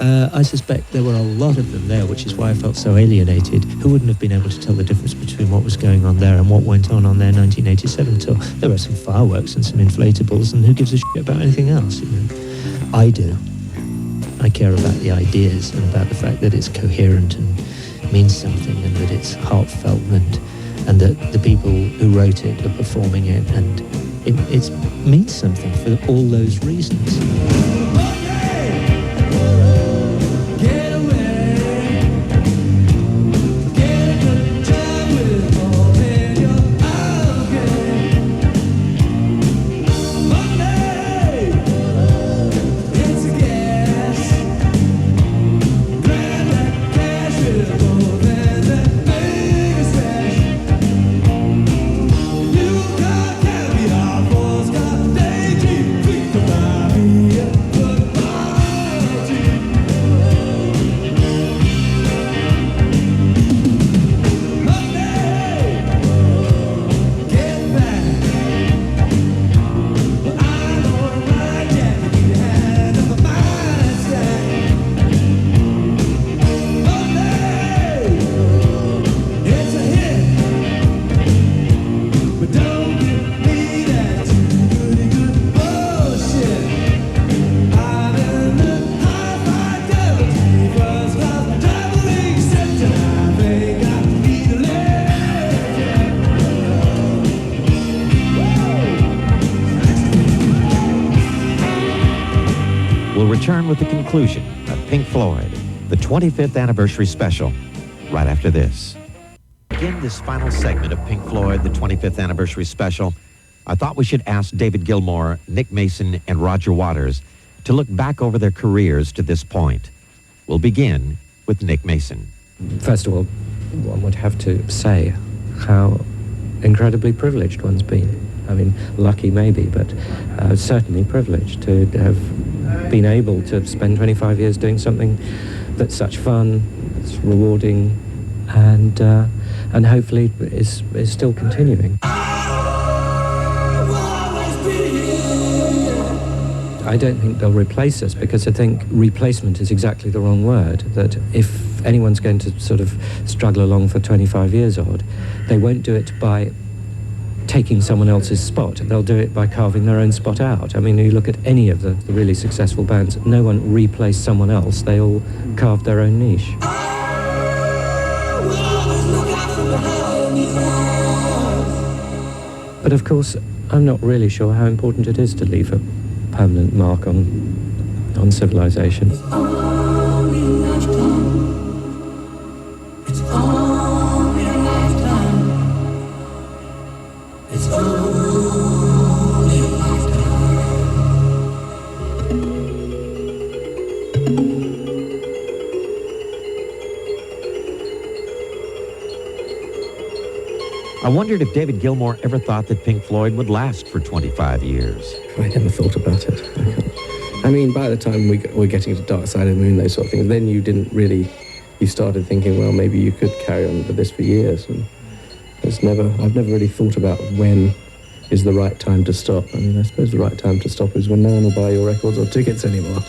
I suspect there were a lot of them there, which is why I felt so alienated, who wouldn't have been able to tell the difference between what was going on there and what went on their 1987 tour. There were some fireworks and some inflatables, and who gives a shit about anything else, you know? I do. I care about the ideas and about the fact that it's coherent and means something, and that it's heartfelt, and that the people who wrote it are performing it, and it means something for all those reasons. With the conclusion of Pink Floyd, the 25th anniversary special, right after this. In this final segment of Pink Floyd, the 25th anniversary special, I thought we should ask David Gilmour, Nick Mason, and Roger Waters to look back over their careers to this point. We'll begin with Nick Mason. First of all, one would have to say how incredibly privileged one's been. I mean, lucky maybe, but certainly privileged to have been able to spend 25 years doing something that's such fun, that's rewarding, and hopefully is still continuing. I don't think they'll replace us, because I think replacement is exactly the wrong word. That if anyone's going to sort of struggle along for 25 years odd, they won't do it by taking someone else's spot. They'll do it by carving their own spot out. I mean, you look at any of the really successful bands, no one replaced someone else. They all carved their own niche. But of course, I'm not really sure how important it is to leave a permanent mark on civilization. I wondered if David Gilmour ever thought that Pink Floyd would last for 25 years. I never thought about it. I mean, by the time we were getting to Dark Side of the Moon, those sort of things, then you started thinking, well, maybe you could carry on with this for years. And I've never really thought about when is the right time to stop. I mean, I suppose the right time to stop is when no one will buy your records or tickets anymore.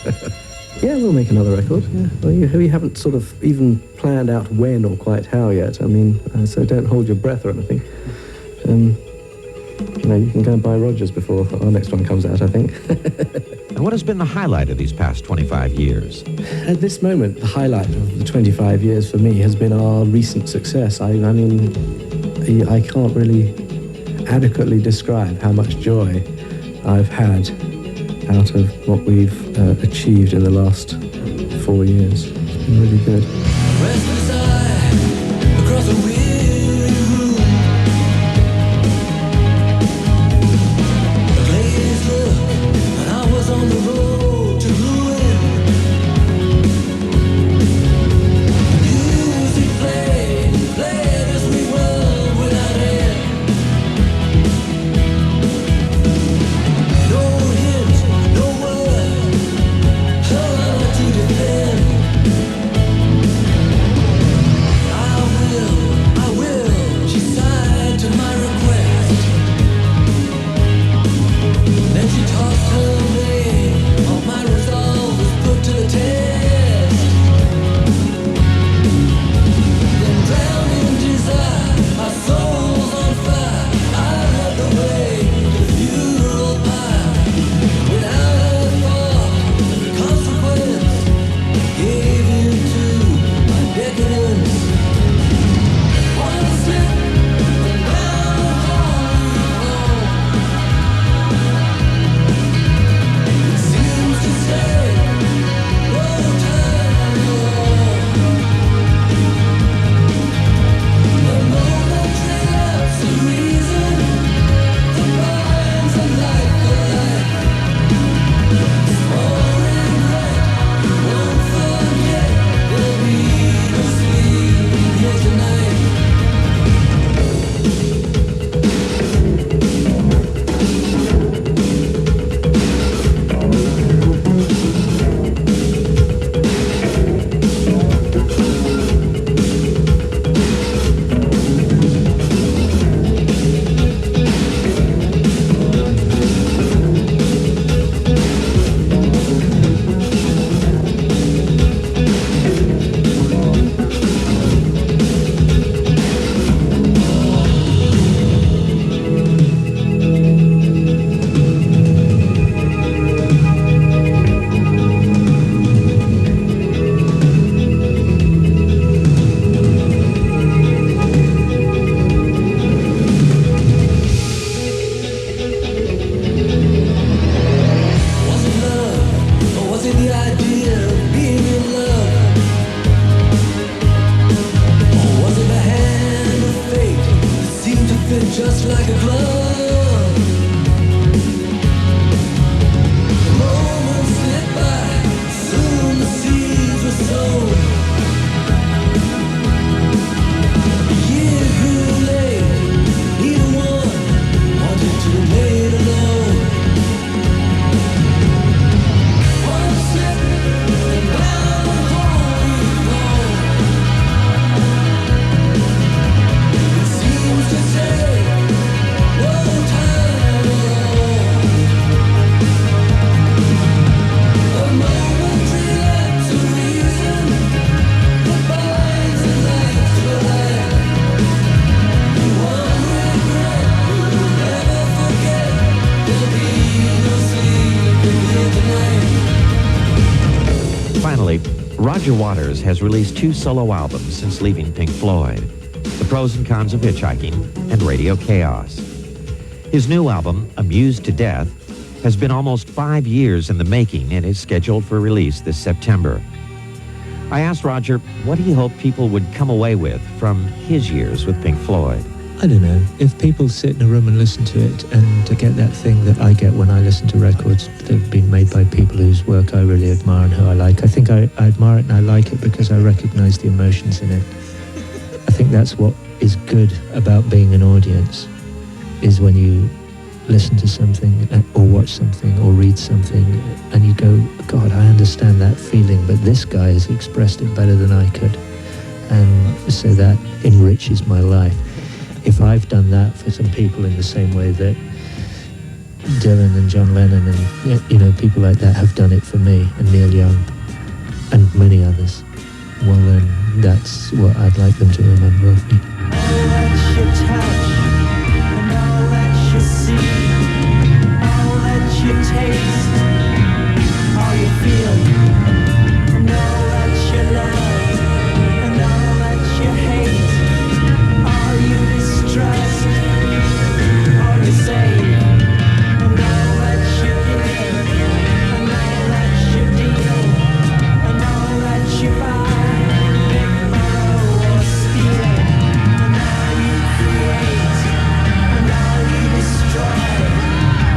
Yeah, we'll make another record. Yeah. Well, we haven't sort of even planned out when or quite how yet. I mean, so don't hold your breath or anything. You can go and buy Rogers before our next one comes out, I think. And what has been the highlight of these past 25 years? At this moment, the highlight of the 25 years for me has been our recent success. I mean, I can't really adequately describe how much joy I've had out of what we've achieved in the last 4 years. It's been really good. Restless eye across a weary room. A glazed look, and I was on the road to ruin. Music played as we run without end. No hint, no Finally, Roger Waters has released 2 solo albums since leaving Pink Floyd, The Pros and Cons of Hitchhiking and Radio Chaos. His new album, Amused to Death, has been almost 5 years in the making and is scheduled for release this September. I asked Roger what he hoped people would come away with from his years with Pink Floyd. I don't know. If people sit in a room and listen to it and to get that thing that I get when I listen to records that have been made by people whose work I really admire and who I like, I think I admire it and I like it because I recognize the emotions in it. I think that's what is good about being an audience, is when you listen to something or watch something or read something and you go, God, I understand that feeling, but this guy has expressed it better than I could. And so that enriches my life. If I've done that for some people in the same way that Dylan and John Lennon and, people like that have done it for me, and Neil Young and many others, well then that's what I'd like them to remember of me. All that you touch and all that you see, all that you taste, all you feel, and all that you love, and all that you hate, all you distrust, all you say, and all that you give, and all that you deal, and all that you buy, borrow or steal, and all you create, and all you destroy,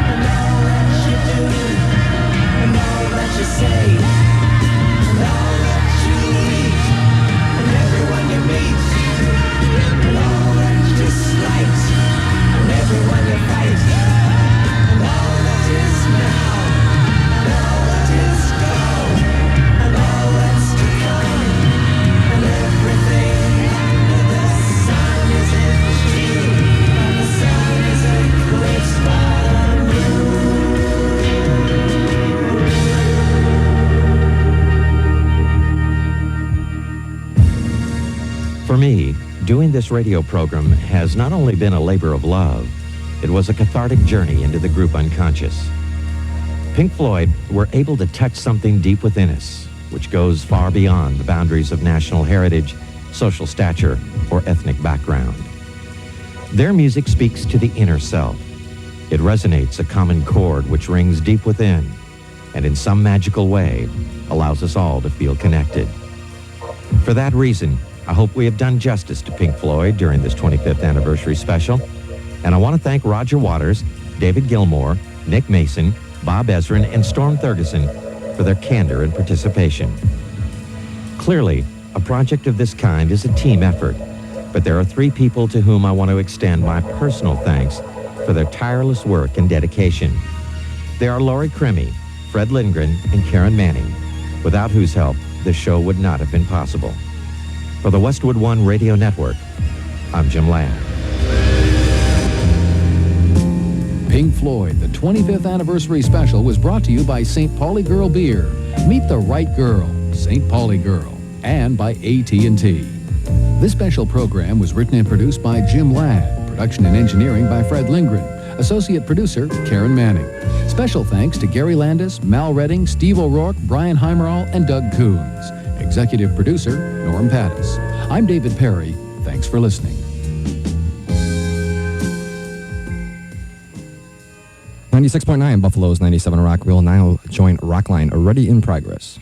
and all that you do, and all that you say, and all that you eat, and everyone you meet, and all that you slight, and everyone you fight, and all that is now, and all that is gone, and all that's to come, and everything under the sun is empty, and the sun is eclipsed by the moon. For me, doing this radio program has not only been a labor of love, it was a cathartic journey into the group unconscious. Pink Floyd were able to touch something deep within us, which goes far beyond the boundaries of national heritage, social stature, or ethnic background. Their music speaks to the inner self. It resonates a common chord which rings deep within, and in some magical way, allows us all to feel connected. For that reason, I hope we have done justice to Pink Floyd during this 25th anniversary special. And I want to thank Roger Waters, David Gilmour, Nick Mason, Bob Ezrin, and Storm Thurgeson for their candor and participation. Clearly, a project of this kind is a team effort, but there are 3 people to whom I want to extend my personal thanks for their tireless work and dedication. They are Laurie Cremmy, Fred Lindgren, and Karen Manning, without whose help this show would not have been possible. For the Westwood One Radio Network, I'm Jim Ladd. Pink Floyd, the 25th anniversary special, was brought to you by St. Pauli Girl Beer. Meet the right girl, St. Pauli Girl, and by AT&T. This special program was written and produced by Jim Ladd. Production and engineering by Fred Lindgren. Associate producer, Karen Manning. Special thanks to Gary Landis, Mal Redding, Steve O'Rourke, Brian Heimerall, and Doug Coons. Executive producer, Norm Pattis. I'm David Perry. Thanks for listening. 96.9 Buffalo's 97 Rock. We'll now join Rockline, already in progress.